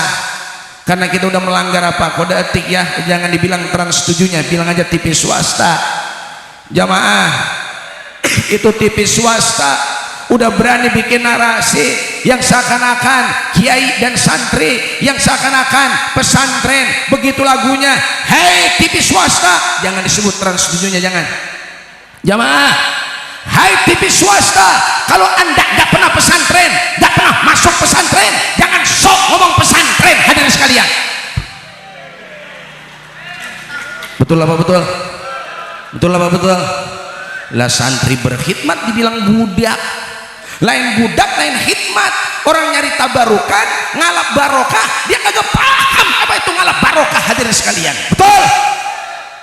karena kita udah melanggar apa? Kode etik ya, jangan dibilang Trans 7-nya, bilang aja TV swasta. Jamaah, itu TV swasta udah berani bikin narasi yang seakan-akan kiai dan santri, yang seakan-akan pesantren, begitu lagunya, hei TV swasta, jangan disebut Trans 7-nya, jangan. Jamaah, hai TV swasta, kalau anda gak pernah pesantren, gak pernah masuk pesantren, jangan sok ngomong pesantren. Hadirin sekalian, betul apa betul? Betul apa betul? Lah santri berkhidmat dibilang budak. Lain budak, lain khidmat. Orang nyari tabarukan, ngalap barokah, dia kagak paham apa itu ngalap barokah. Hadirin sekalian, betul?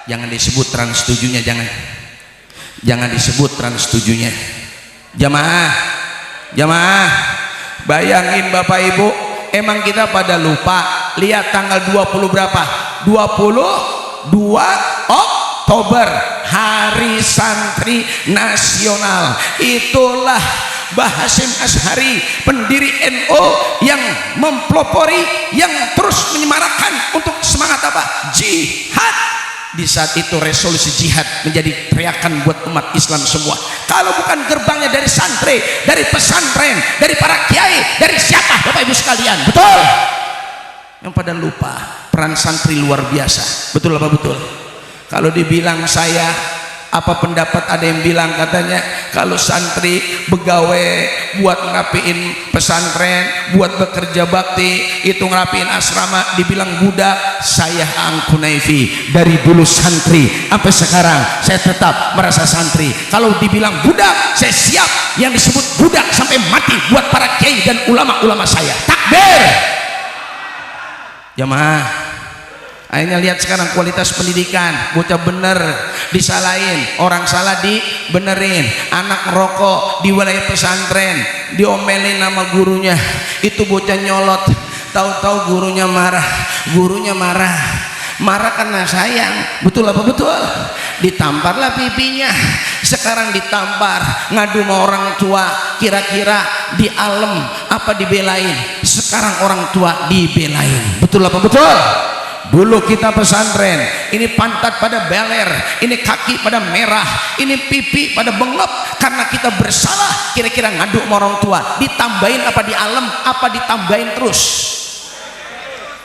Jangan disebut trans setujunya, jangan disebut trans setujunya. Jamaah, bayangin Bapak Ibu, emang kita pada lupa lihat tanggal 20 berapa? 22 Oktober, Hari Santri Nasional. Itulah Mbah Hasyim Asy'ari, pendiri NU yang mempelopori, yang terus menyemarakan untuk semangat apa? Jihad. Di saat itu resolusi jihad menjadi teriakan buat umat Islam semua. Kalau bukan gerbangnya dari santri, dari pesantren, dari para kiai, dari siapa Bapak Ibu sekalian? Betul? Yang pada lupa peran santri luar biasa. Betul apa betul? Kalau dibilang saya, apa pendapat ada yang bilang katanya kalau santri begawe buat ngerapiin pesantren, buat bekerja bakti, itu ngerapiin asrama, dibilang budak. Saya Angkunaifi, dari dulu santri sampai sekarang saya tetap merasa santri. Kalau dibilang budak, saya siap yang disebut budak sampai mati buat para kiai dan ulama-ulama saya. Takbir. Jamaah, akhirnya lihat sekarang kualitas pendidikan, bocah bener disalahin, orang salah dibenerin, anak ngerokok di wilayah pesantren diomelin nama gurunya, itu bocah nyolot, tahu-tahu gurunya marah karena sayang. Betul apa betul? Ditamparlah pipinya. Sekarang ditampar, ngadu sama orang tua, kira-kira dialem apa dibelain? Sekarang orang tua dibelain. Betul apa betul? Dulu kita pesantren, ini pantat pada beler, ini kaki pada merah, ini pipi pada bengep karena kita bersalah. Kira-kira ngadu sama orang tua, ditambahin apa dialem apa ditambahin terus?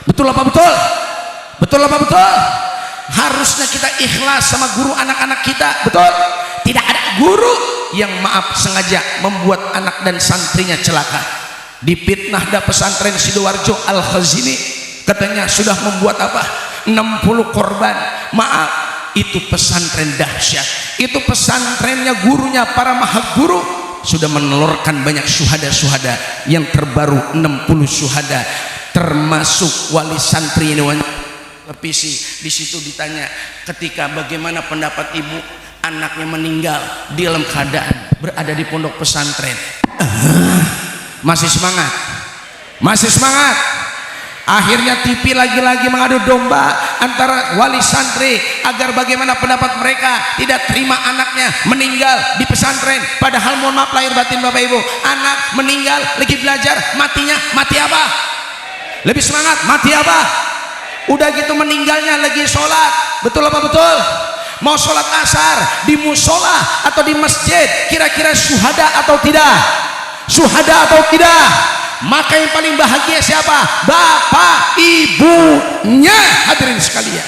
Betul apa betul? Betul apa betul? Harusnya kita ikhlas sama guru anak-anak kita. Betul? Tidak ada guru yang maaf sengaja membuat anak dan santrinya celaka. Dipitnah da pesantren Sidoarjo Al-Khazini, katanya sudah membuat apa? 60 korban. Maaf, itu pesantren dahsyat. Itu pesantrennya, gurunya para mahaguru sudah menelurkan banyak syuhada-syuhada. Yang terbaru 60 syuhada, termasuk wali santri ini. Televisi di situ ditanya, ketika bagaimana pendapat ibu anaknya meninggal di dalam keadaan berada di pondok pesantren. Masih semangat. Akhirnya TV lagi-lagi mengadu domba antara wali santri agar bagaimana pendapat mereka tidak terima anaknya meninggal di pesantren. Padahal mohon maaf lahir batin Bapak Ibu, anak meninggal lagi belajar, matinya mati apa? Lebih semangat, mati apa? Udah gitu meninggalnya lagi sholat. Betul apa betul? Mau sholat asar di musola atau di masjid, kira-kira syuhada atau tidak? Syuhada atau tidak? Maka yang paling bahagia siapa? Bapak ibunya. Hadirin sekalian,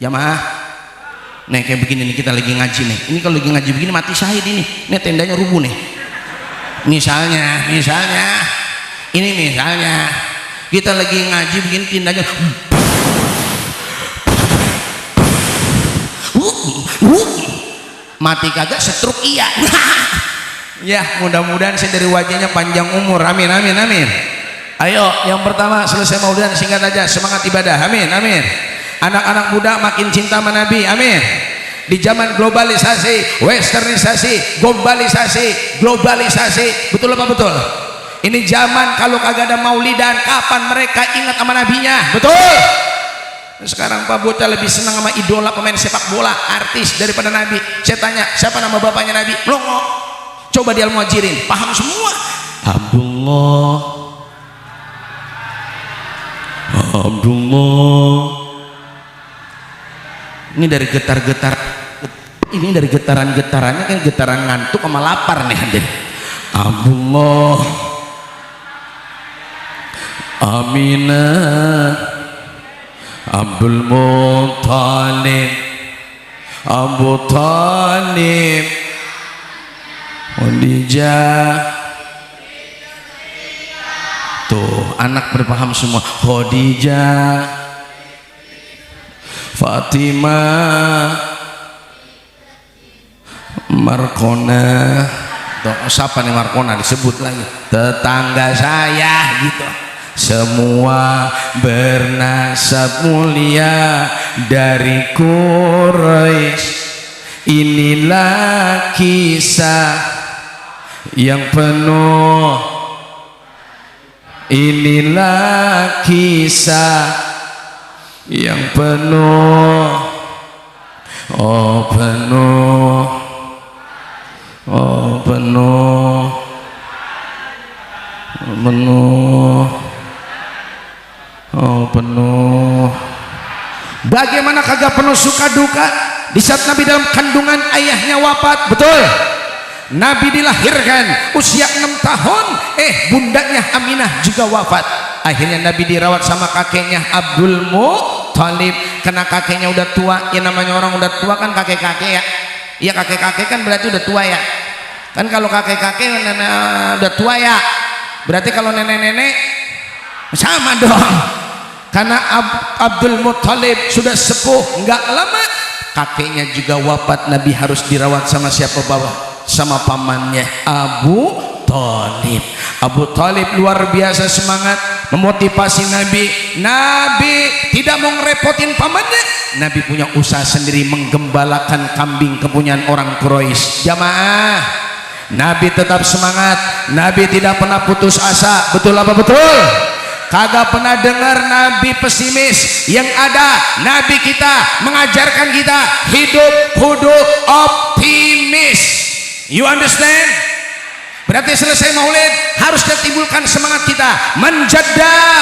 jamaah, nih kayak begini nih, kita lagi ngaji nih. Ini kalau lagi ngaji begini mati syahid ini. Nih tendanya rubuh nih. Misalnya kita lagi ngaji begini, tendanya mati kagak, stroke iya. Ya mudah-mudahan saya dari wajahnya panjang umur, amin. Ayo yang pertama selesai maulidan singkat aja, semangat ibadah, amin. Anak-anak muda makin cinta sama Nabi, amin. Di zaman globalisasi, westernisasi, globalisasi, betul apa betul? Ini zaman kalau kagak ada maulidan, kapan mereka ingat sama nabinya? Betul. Sekarang Pak bocah lebih senang sama idola pemain sepak bola, artis daripada Nabi. Saya tanya, siapa nama bapaknya Nabi? Melongo. Coba di Al-Muhajirin, paham semua. Abdullah. Ini dari getaran-getarannya kan getaran ngantuk sama lapar nih hadir. Abdullah, Aminah, Abdul Muttalib, Abu Talib, Khadijah. Tuh anak berpaham semua. Khadijah, Fatimah, Markona. Tuh, siapa nih Markona disebut lagi? Tetangga saya gitu. Semua bernasab mulia dari Quraisy. Inilah kisah yang penuh. Inilah kisah yang penuh. Oh penuh. Oh penuh. Penuh. Oh penuh. Bagaimana kagak penuh suka duka di saat Nabi dalam kandungan ayahnya wafat? Betul. Nabi dilahirkan usia 6 tahun, bundanya Aminah juga wafat. Akhirnya Nabi dirawat sama kakeknya Abdul Muthalib. Karena kakeknya udah tua, ya namanya orang udah tua kan kakek-kakek ya. Iya kakek-kakek kan berarti udah tua ya. Kan kalau kakek-kakek udah tua ya. Berarti kalau nenek-nenek sama dong. Karena Abdul Muthalib sudah sepuh, nggak lama kakeknya juga wafat. Nabi harus dirawat sama siapa bawa? Sama pamannya Abu Thalib. Abu Thalib luar biasa semangat memotivasi Nabi. Nabi tidak mau ngerepotin pamannya. Nabi punya usaha sendiri menggembalakan kambing kepunyaan orang Quraisy. Jamaah, Nabi tetap semangat. Nabi tidak pernah putus asa. Betul apa betul? Kagak pernah dengar Nabi pesimis. Yang ada Nabi kita mengajarkan kita hidup kudu optimis. You understand? Berarti selesai maulid harus ditimbulkan semangat kita menjadah.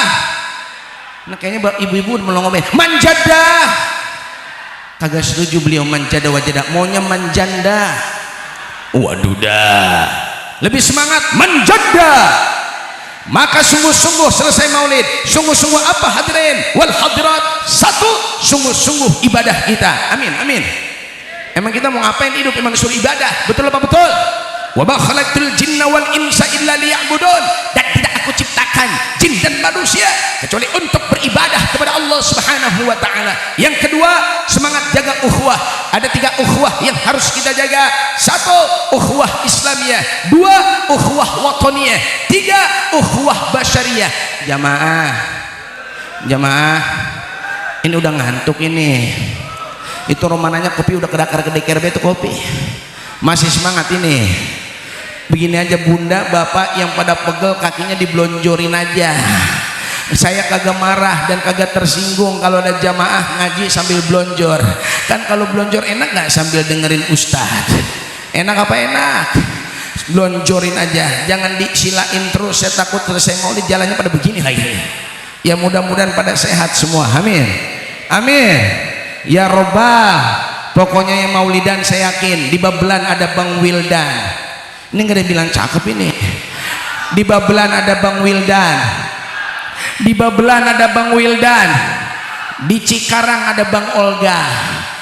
Nah kayaknya ibu-ibu mau ngomong menjadah. Kagak setuju beliau menjadah wajadah, maunya menjanda. Waduh dah. Lebih semangat menjadah. Maka sungguh-sungguh selesai maulid, sungguh-sungguh apa hadirin wal hadirat? Satu, sungguh-sungguh ibadah kita. Amin, amin. Emang kita mau ngapain hidup? Emang disuruh ibadah. Betul apa betul? Wa ma khalaqtul jinna wal insa illa liya'budun. Dan tidak aku ciptakan jin dan manusia kecuali untuk beribadah kepada Allah Subhanahu wa taala. Yang kedua, semangat jaga ukhuwah. Ada 3 ukhuwah yang harus kita jaga. 1, ukhuwah Islamiyah. 2, ukhuwah wataniyah. 3, ukhuwah basyariyah. Jamaah, jamaah, ini udah ngantuk ini. Itu romananya kopi udah kedakar-kedeker itu kopi. Masih semangat ini. Begini aja bunda, bapak yang pada pegel kakinya diblonjorin aja. Saya kagak marah dan kagak tersinggung kalau ada jamaah ngaji sambil blonjor. Kan kalau blonjor enak nggak sambil dengerin ustaz? Enak apa enak? Blonjorin aja, jangan disilain terus. Saya takut selesai maulid jalannya pada begini lagi. Ya mudah-mudahan pada sehat semua. Amin. Amin. Ya Robbah, pokoknya yang maulidan saya yakin di Babelan ada Bang Wildan. Ini nggak ada yang bilang cakep ini. Di Babelan ada Bang Wildan. Di Babelan ada Bang Wildan. Di Cikarang ada Bang Olga.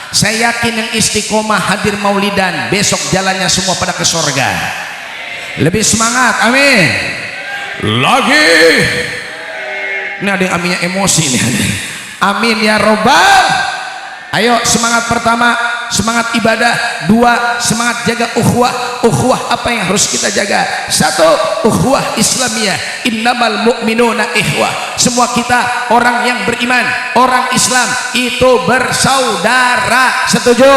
Saya yakin yang istiqomah hadir maulidan besok jalannya semua pada ke sorga. Lebih semangat, amin. Lagi. Ini ada yang aminnya emosi nih. Amin ya Robbah. Ayo semangat pertama, semangat ibadah. 2, semangat jaga ukhuwah. Ukhuwah apa yang harus kita jaga? 1, ukhuwah Islamiyah. Innamal mu'minuna ikhwah. Semua kita orang yang beriman, orang Islam itu bersaudara. Setuju?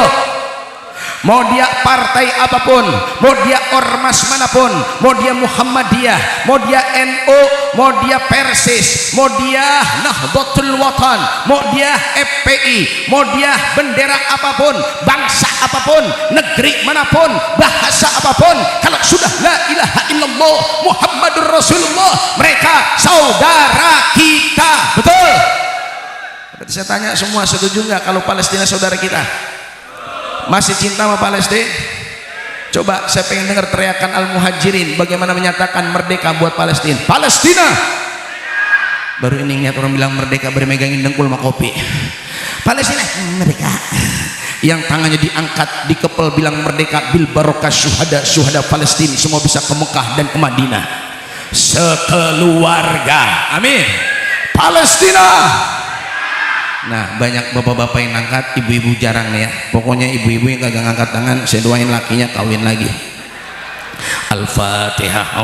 Mau dia partai apapun, mau dia ormas manapun, mau dia Muhammadiyah, mau dia NU, mau dia Persis, mau dia Nahdlatul Watan, mau dia FPI, mau dia bendera apapun, bangsa apapun, negeri manapun, bahasa apapun, kalau sudah la ilaha illallah Muhammadur Rasulullah, mereka saudara kita. Betul? Berarti saya tanya semua, setuju nggak kalau Palestina saudara kita? Masih cinta sama Palestina? Coba saya pengen dengar teriakan Al-Muhajirin bagaimana menyatakan merdeka buat Palestina. Palestina. Baru ini lihat orang bilang merdeka bermegangin dengkul sama kopi. Palestina merdeka. Yang tangannya diangkat, dikepel bilang merdeka bil barokah syuhada Palestina semua bisa ke Mekah dan ke Madinah sekeluarga. Amin. Palestina. Nah, banyak bapak-bapak yang angkat, ibu-ibu jarang nih ya. Pokoknya ibu-ibu yang kagak ngangkat tangan, saya doain lakinya kawin lagi. Al-Fatihah.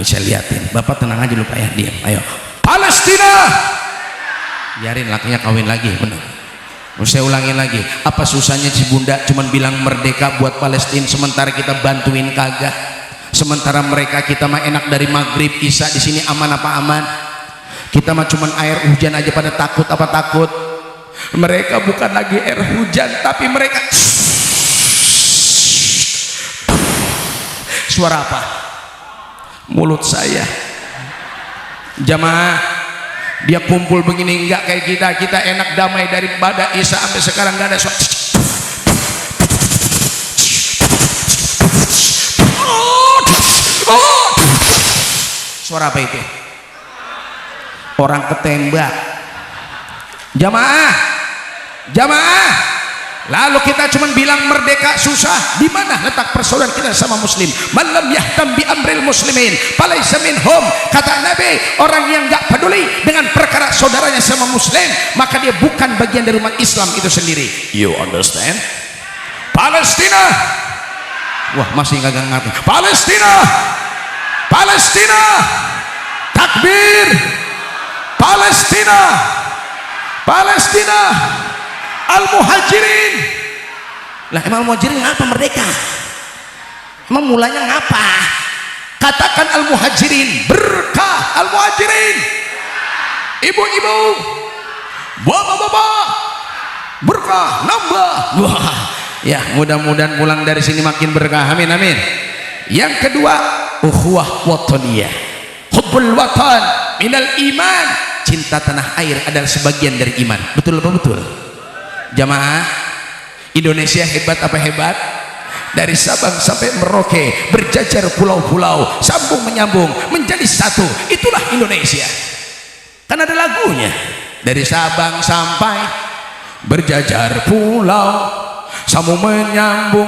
Saya liatin, bapak tenang aja, lupa ya, diam. Ayo, Palestina. Biarin lakinya kawin lagi, benar. Saya ulangin lagi, apa susahnya si bunda cuman bilang merdeka buat Palestina, sementara kita bantuin kagak. Sementara mereka, kita mah enak dari maghrib isya di sini, aman apa aman? Kita mah cuman air hujan aja pada takut apa takut. Mereka bukan lagi air hujan, tapi mereka suara apa? Mulut saya. Jamaah, dia kumpul begini, enggak kayak kita enak damai daripada isya sampai sekarang enggak ada suara. Suara apa itu? Orang ketembak. Jamaah, lalu kita cuma bilang merdeka susah. Di mana letak persaudaraan kita sama muslim? Man lam yahtam bi amril muslimin falaysa minhum. Kata Nabi, orang yang enggak peduli dengan perkara saudaranya sama muslim, maka dia bukan bagian dari umat Islam itu sendiri. You understand? Palestina. Wah, masih enggak ngerti. Palestina. Takbir. Palestina. Al-Muhajirin. Lah emang Al-Muhajirin ngapa merdeka? Emang mulanya ngapa? Katakan Al-Muhajirin, berkah Al-Muhajirin. Ibu-ibu, bapak-bapak, berkah nambah. Wah, ya mudah-mudahan pulang dari sini makin berkah. Amin amin. Yang kedua, ukhuwah wataniyah. Hubbul watan minal iman. Cinta tanah air adalah sebagian dari iman. Betul apa betul? Jamaah, Indonesia hebat apa hebat? Dari Sabang sampai Merauke, berjajar pulau-pulau, sambung menyambung menjadi satu. Itulah Indonesia. Kan ada lagunya. Dari Sabang sampai berjajar pulau, sambung menyambung.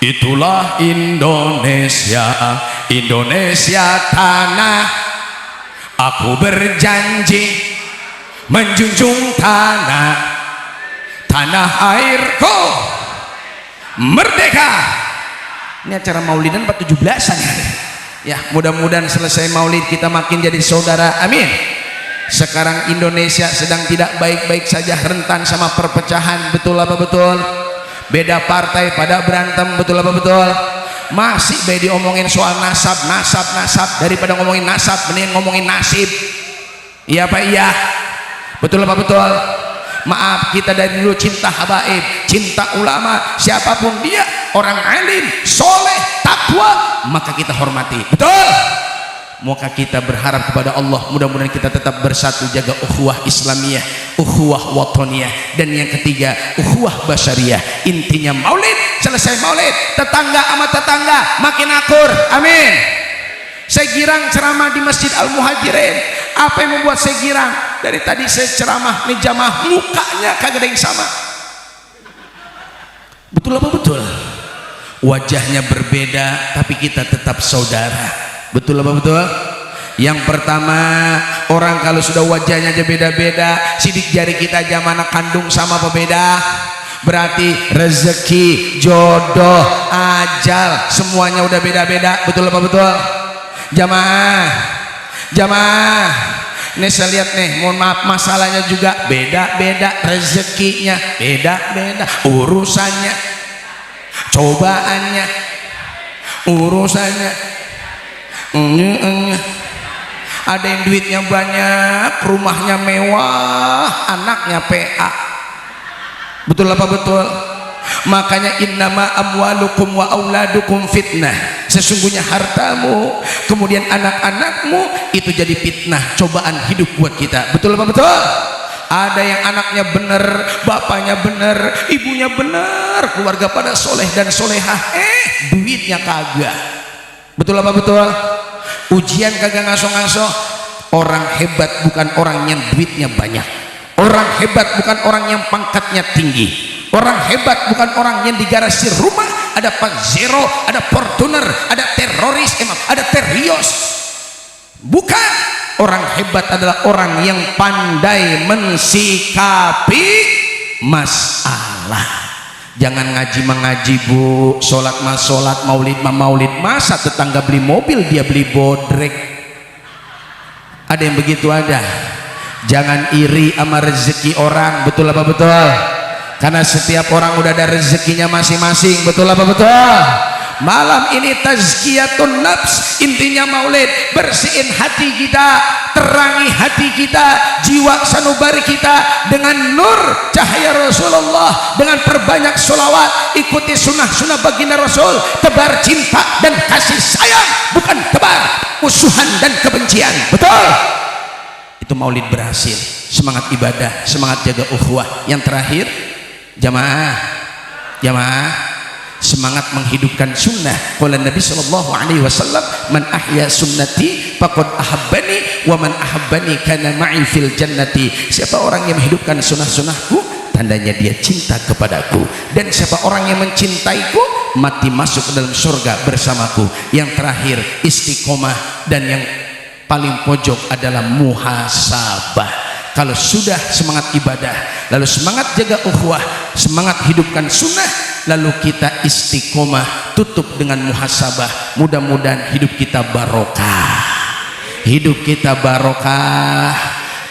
Itulah Indonesia, Indonesia tanah. Aku berjanji menjunjung tanah airku merdeka. Ini acara maulidan 17-an ya. Mudah-mudahan selesai maulid kita makin jadi saudara. Amin. Sekarang Indonesia sedang tidak baik-baik saja, rentan sama perpecahan. Betul apa betul? Beda partai pada berantem. Betul apa betul? Masih baik diomongin soal nasab daripada ngomongin nasab mending ngomongin nasib. Iya apa iya? Betul apa betul? Maaf, kita dari dulu cinta habaib, cinta ulama, siapapun dia, orang alim, soleh, takwa, maka kita hormati. Betul? Maka kita berharap kepada Allah, mudah-mudahan kita tetap bersatu, jaga ukhuwah Islamiyah, ukhuwah wataniyah, dan yang ketiga ukhuwah basyariyah. Intinya maulid, selesai maulid, tetangga sama tetangga makin akur. Amin. Saya girang ceramah di Masjid Al-Muhajirin. Apa yang membuat saya girang? Dari tadi saya ceramah nih jamaah, mukanya kagak ada yang sama. Betul apa betul? Wajahnya berbeda tapi kita tetap saudara. Betul apa betul? Yang pertama, orang kalau sudah wajahnya aja beda-beda, sidik jari kita aja mana kandung sama apa beda? Berarti rezeki, jodoh, ajal, semuanya udah beda-beda. Betul apa betul? Jamaah, nih saya lihat nih, mohon maaf, masalahnya juga beda-beda, rezekinya beda-beda, urusannya, cobaannya, urusannya. Ada yang duitnya banyak, rumahnya mewah, anaknya PA. Betul apa betul? Makanya innama amwalukum wa auladukum fitnah. Sesungguhnya hartamu kemudian anak-anakmu itu jadi fitnah, cobaan hidup buat kita. Betul apa betul? Ada yang anaknya bener, bapaknya bener, ibunya bener, keluarga pada soleh dan solehah, duitnya kagak. Betul apa betul? Ujian kagak ngaso-ngaso. Orang hebat bukan orang yang duitnya banyak. Orang hebat bukan orang yang pangkatnya tinggi. Orang hebat bukan orang yang di garasi rumah ada Pajero, ada Fortuner, ada teroris, ada terios. Bukan. Orang hebat adalah orang yang pandai mensikapi masalah. Jangan ngaji mengaji bu, sholat mas sholat, maulid ma maulid. Masa tetangga beli mobil dia beli bodrek? Ada yang begitu ada. Jangan iri sama rezeki orang, betul apa betul? Karena setiap orang udah ada rezekinya masing-masing, betul apa betul? Malam ini tazkiyatun nafs, intinya maulid, bersihin hati kita, terangi hati kita, jiwa sanubari kita dengan nur cahaya Rasulullah, dengan perbanyak sholawat, ikuti sunnah-sunnah baginda Rasul, tebar cinta dan kasih sayang, bukan tebar musuhan dan kebencian, betul? Itu maulid berhasil. Semangat ibadah, semangat jaga ukhuwah. Yang terakhir, jamaah semangat menghidupkan sunnah. Qala Nabi sallallahu alaihi wasallam, man ahya sunnati faqad ahabbani wa man ahabbani kana ma'i fil jannati. Siapa orang yang menghidupkan sunnah-sunnahku, tandanya dia cinta kepadaku, dan siapa orang yang mencintaiku mati masuk ke dalam surga bersamaku. Yang terakhir istiqomah, dan yang paling pojok adalah muhasabah. Kalau sudah semangat ibadah, lalu semangat jaga ukhuwah, semangat hidupkan sunnah, lalu kita istiqomah, tutup dengan muhasabah. Mudah-mudahan hidup kita barokah, hidup kita barokah.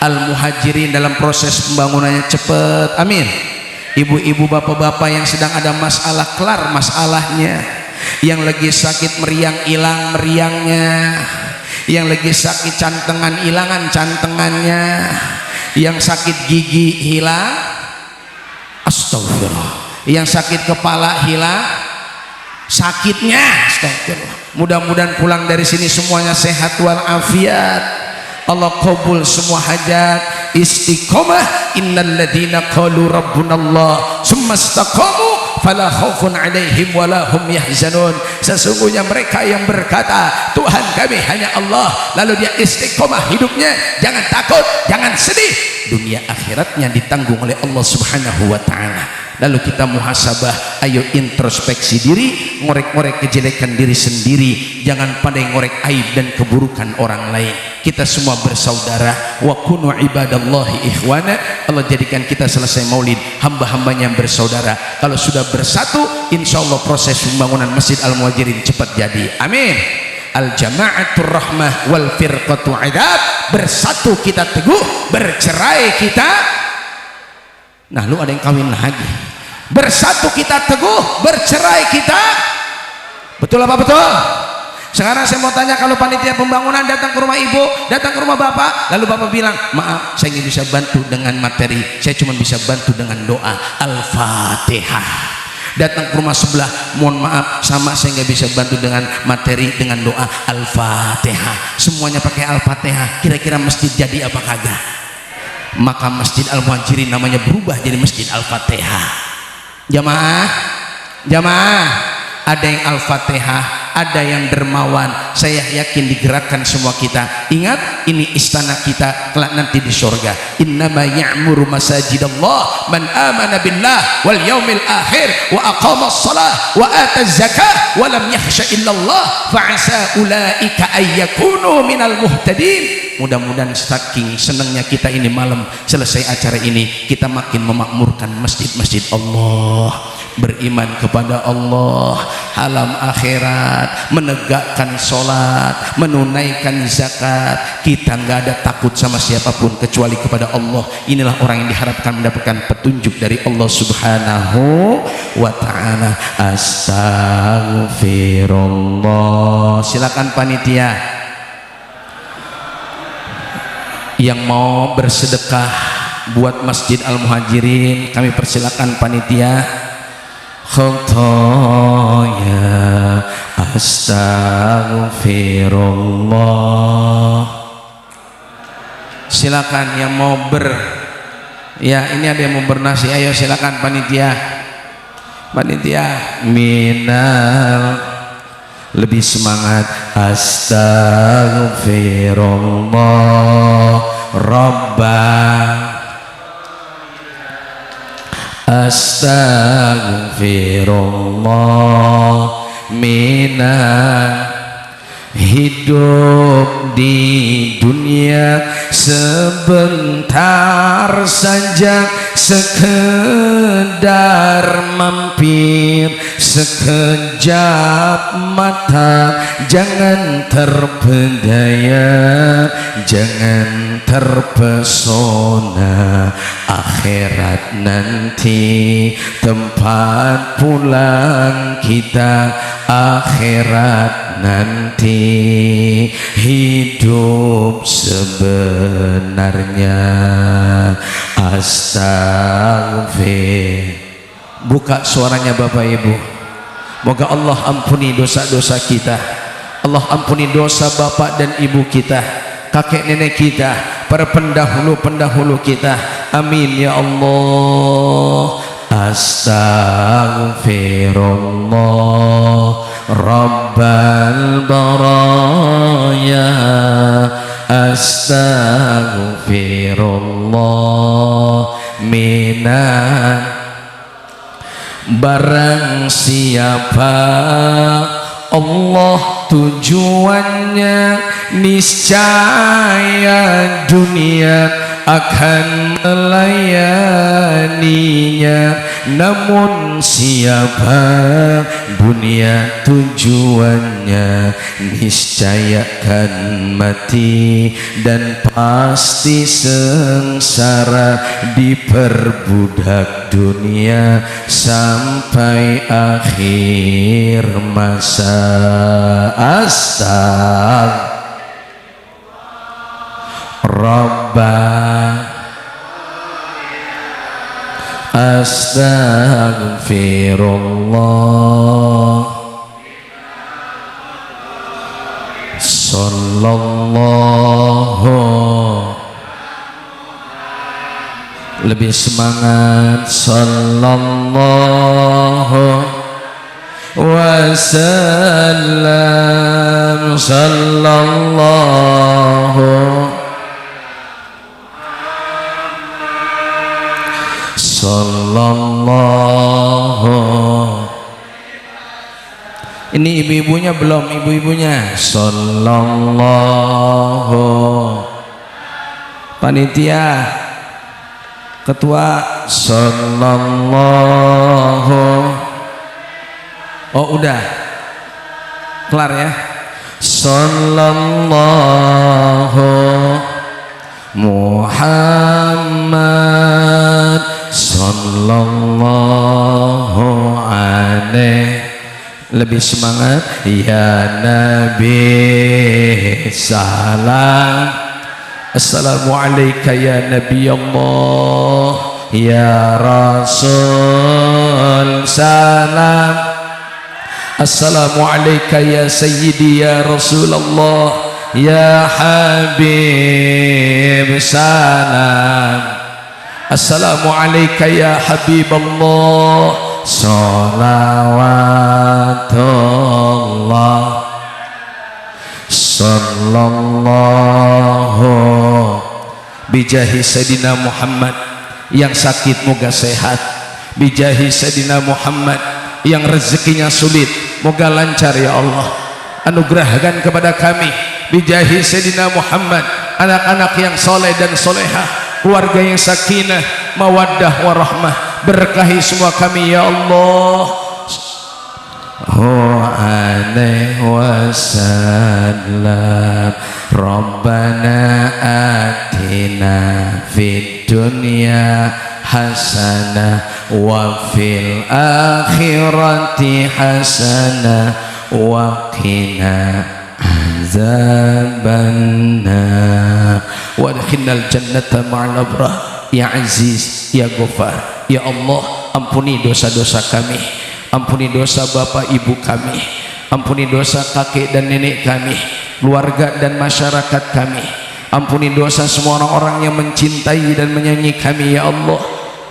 Al-Muhajirin dalam proses pembangunannya cepat, amin. Ibu-ibu bapak-bapak yang sedang ada masalah, kelar masalahnya. Yang lagi sakit meriang, hilang meriangnya. Yang lagi sakit cantengan, hilangan cantengannya. Yang sakit gigi hilang, astagfirullah. Yang sakit kepala hilang sakitnya, astagfirullah. Mudah-mudahan pulang dari sini semuanya sehat walafiat. Allah kabul semua hajat. Istiqomah. Innal ladzina qalu rabbunallah tsumma istaqamu fala khaufun alaihim wala hum yahzanun. Sesungguhnya mereka yang berkata Tuhan kami hanya Allah, lalu dia istiqomah hidupnya, jangan takut, jangan sedih, dunia akhiratnya ditanggung oleh Allah Subhanahu wa taala. Lalu kita muhasabah, ayo introspeksi diri, ngorek-ngorek kejelekan diri sendiri, jangan pandai ngorek aib dan keburukan orang lain. Kita semua bersaudara. Wa kunu ibadallahi ikhwana. Allah jadikan kita selesai maulid hamba-hambanya yang bersaudara. Kalau sudah bersatu, insya Allah proses pembangunan Masjid Al-Muhajirin cepat jadi, amin. Al-jama'atur rahmah wal firqatu adab. Bersatu kita teguh, bercerai kita, nah lu ada yang kawin lagi. Bersatu kita teguh, bercerai kita, betul apa betul? Sekarang saya mau tanya, kalau panitia pembangunan datang ke rumah ibu, datang ke rumah bapak, lalu bapak bilang maaf saya nggak bisa bantu dengan materi, saya cuma bisa bantu dengan doa, Al-Fatihah. Datang ke rumah sebelah, mohon maaf sama saya nggak bisa bantu dengan materi, dengan doa, Al-Fatihah. Semuanya pakai Al-Fatihah, kira-kira masjid jadi apa kagak? Maka Masjid Al-Muhajirin namanya berubah jadi Masjid Al-Fatihah. Jamaah, ada yang Al-Fatihah, ada yang dermawan. Saya yakin digerakkan semua kita. Ingat, ini istana kita kelak nanti di surga. Innama ya'muru masajidallah man amana billah wal yaumil akhir wa aqamas salah wa ataz zakah wa lam yakhsha illallah fa'asa ulaika ayyakunu minal muhtadin. Mudah-mudahan saking senangnya kita ini malam selesai acara ini, kita makin memakmurkan masjid-masjid Allah, beriman kepada Allah, alam akhirat, menegakkan sholat, menunaikan zakat. Kita nggak ada takut sama siapapun kecuali kepada Allah. Inilah orang yang diharapkan mendapatkan petunjuk dari Allah Subhanahu wa ta'ala. Astaghfirullah. Silakan panitia yang mau bersedekah buat Masjid Al-Muhajirin, kami persilakan panitia. Khotoya astaghfirullah. Silakan yang mau ya ini ada yang mau bernasi, ayo silakan panitia minal, lebih semangat. Astaghfirullah Rabbah, astaghfirullah minal hidup di dunia sebentar saja, sekedar mampir sekejap mata. Jangan terpedaya, jangan terpesona, akhirat nanti tempat pulang kita, akhirat nanti hidup sebenarnya. Astagfir. Buka suaranya Bapak Ibu. Moga Allah ampuni dosa-dosa kita, Allah ampuni dosa bapak dan ibu kita, kakek nenek kita, para pendahulu-pendahulu kita. Amin ya Allah. Astaghfirullah Rabbal baraya, astaghfirullah minan. Barang siapa Allah tujuannya, niscaya dunia akan melayaninya. Namun siapa dunia tujuannya, niscaya akan mati dan pasti sengsara diperbudak dunia sampai akhir masa. Astaghfirullah sallallahu. Lebih semangat. Sallallahu wasallam, sallallahu sallallahu. Ini ibu-ibunya belum, ibu-ibunya sallallahu. Panitia, ketua sallallahu. Oh udah kelar ya. Sallallahu Muhammad sallallahu alaihi. Lebih semangat. Ya Nabi salam, assalamualaikum ya Nabi Allah. Ya Rasul salam, assalamualaikum ya Sayyidi ya Rasulullah. Ya Habib salam, assalamualaikum ya Habiballah. Salawatullah sallallahu bijahi Sayyidina Muhammad. Yang sakit moga sehat, bijahi Sayyidina Muhammad. Yang rezekinya sulit moga lancar ya Allah, anugerahkan kepada kami bijahi Sayyidina Muhammad anak-anak yang soleh dan solehah, keluarga yang sakinah mawaddah warahmah. Berkahi semua kami ya Allah. Alaihi wasallam. Rabbana atina fid dunya hasanah wa fil akhirati hasanah wa qina azabannar wa adkhilnal jannata ma'al abrar. Ya Aziz, ya Ghafar, ya Allah, ampuni dosa-dosa kami, ampuni dosa bapak ibu kami, ampuni dosa kakek dan nenek kami, keluarga dan masyarakat kami, ampuni dosa semua orang-orang yang mencintai dan menyayangi kami ya Allah.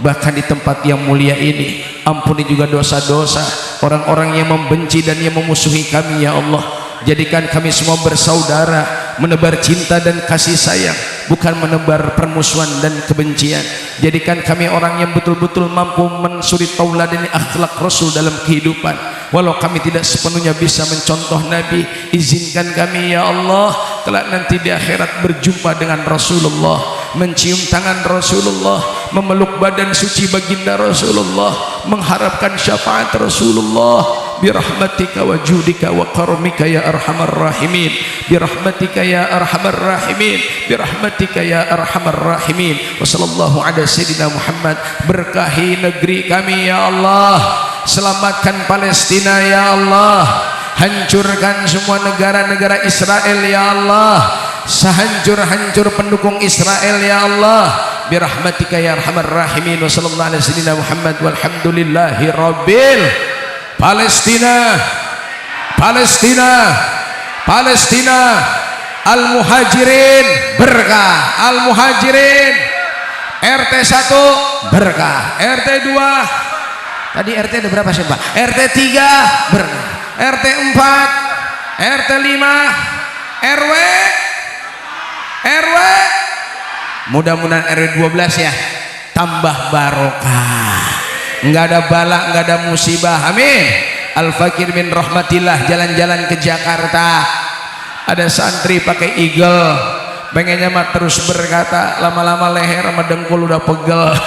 Bahkan di tempat yang mulia ini, ampuni juga dosa-dosa orang-orang yang membenci dan yang memusuhi kami ya Allah. Jadikan kami semua bersaudara, menebar cinta dan kasih sayang, bukan menebar permusuhan dan kebencian. Jadikan kami orang yang betul-betul mampu mensuri tauladani akhlak Rasul dalam kehidupan. walau kami tidak sepenuhnya bisa mencontoh Nabi, izinkan kami ya Allah kelak nanti di akhirat berjumpa dengan Rasulullah, mencium tangan Rasulullah, memeluk badan suci baginda Rasulullah, mengharapkan syafaat Rasulullah. Birahmatika wa judika wa karamika ya arhamar rahimin, birahmatika ya arhamar rahimin, birahmatika ya arhamar rahimin. Wa sallallahu ala sayyidina Muhammad. Berkahi negeri kami ya Allah, selamatkan Palestina ya Allah, hancurkan semua negara-negara Israel ya Allah, sehancur-hancur pendukung Israel ya Allah, birahmatika ya arhamar rahimin. Wa sallallahu ala sayyidina Muhammad walhamdulillahi rabbil Palestina, Palestina, Palestina. Al-Muhajirin berkah, Al-Muhajirin. RT 1 berkah, RT 2 tadi RT ada berapa sih Pak? RT 3 berkah, RT 4, RT 5, RW, RW, mudah-mudahan RW 12 ya, tambah barokah, nggak ada bala, nggak ada musibah, amin. Al-Fakir bin rahmatillah jalan-jalan ke Jakarta, ada santri pakai eagle, pengennya mah terus berkata, lama-lama leher sama dengkul udah pegel.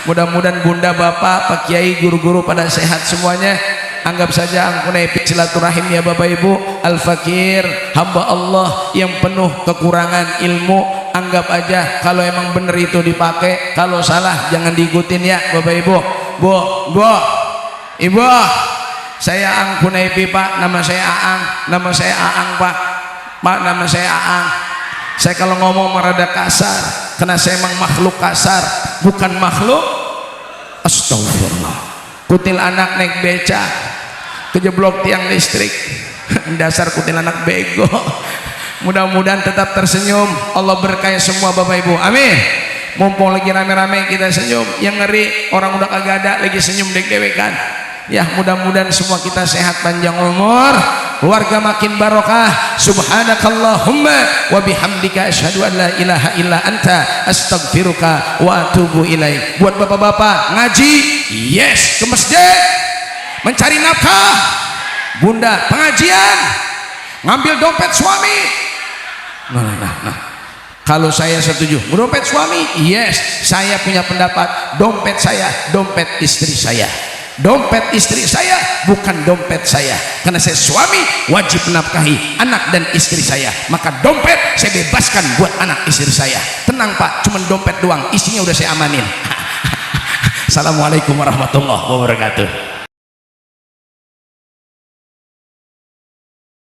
Mudah-mudahan bunda bapak, pak kiai, guru-guru pada sehat semuanya. Anggap saja angkunai silaturahim ya bapak ibu. Al-Fakir hamba Allah yang penuh kekurangan ilmu, anggap aja kalau emang bener itu dipakai, kalau salah jangan diikutin ya bapak ibu. Bu, ibu, saya angkunai pak, nama saya Aang, nama saya Aang pak, nama saya Aang. Saya kalau ngomong merada kasar karena saya emang makhluk kasar, bukan makhluk. Astagfirullah. Kutil anak naik beca kejeblok tiang listrik. Dasar kutil anak bego. Mudah-mudahan tetap tersenyum, Allah berkahi semua bapak ibu, amin. Mumpung lagi rame-rame kita senyum, yang ngeri orang udah kagak ada lagi senyum dek-dewekan ya. Mudah-mudahan semua kita sehat panjang umur, keluarga makin barokah. Subhanakallahumma wa bihamdika asyhadu an la ilaha illa anta astaghfiruka wa atubu ilaik. Buat bapak-bapak ngaji, yes, ke masjid mencari nafkah, bunda pengajian, ngambil dompet suami. Nah. Kalau saya setuju dompet suami, yes, saya punya pendapat dompet saya, dompet istri saya. Dompet istri saya bukan dompet saya, karena saya suami wajib menafkahi anak dan istri saya, maka dompet saya bebaskan buat anak istri saya. Tenang pak, cuman dompet doang, isinya udah saya amanin. Assalamualaikum warahmatullahi wabarakatuh.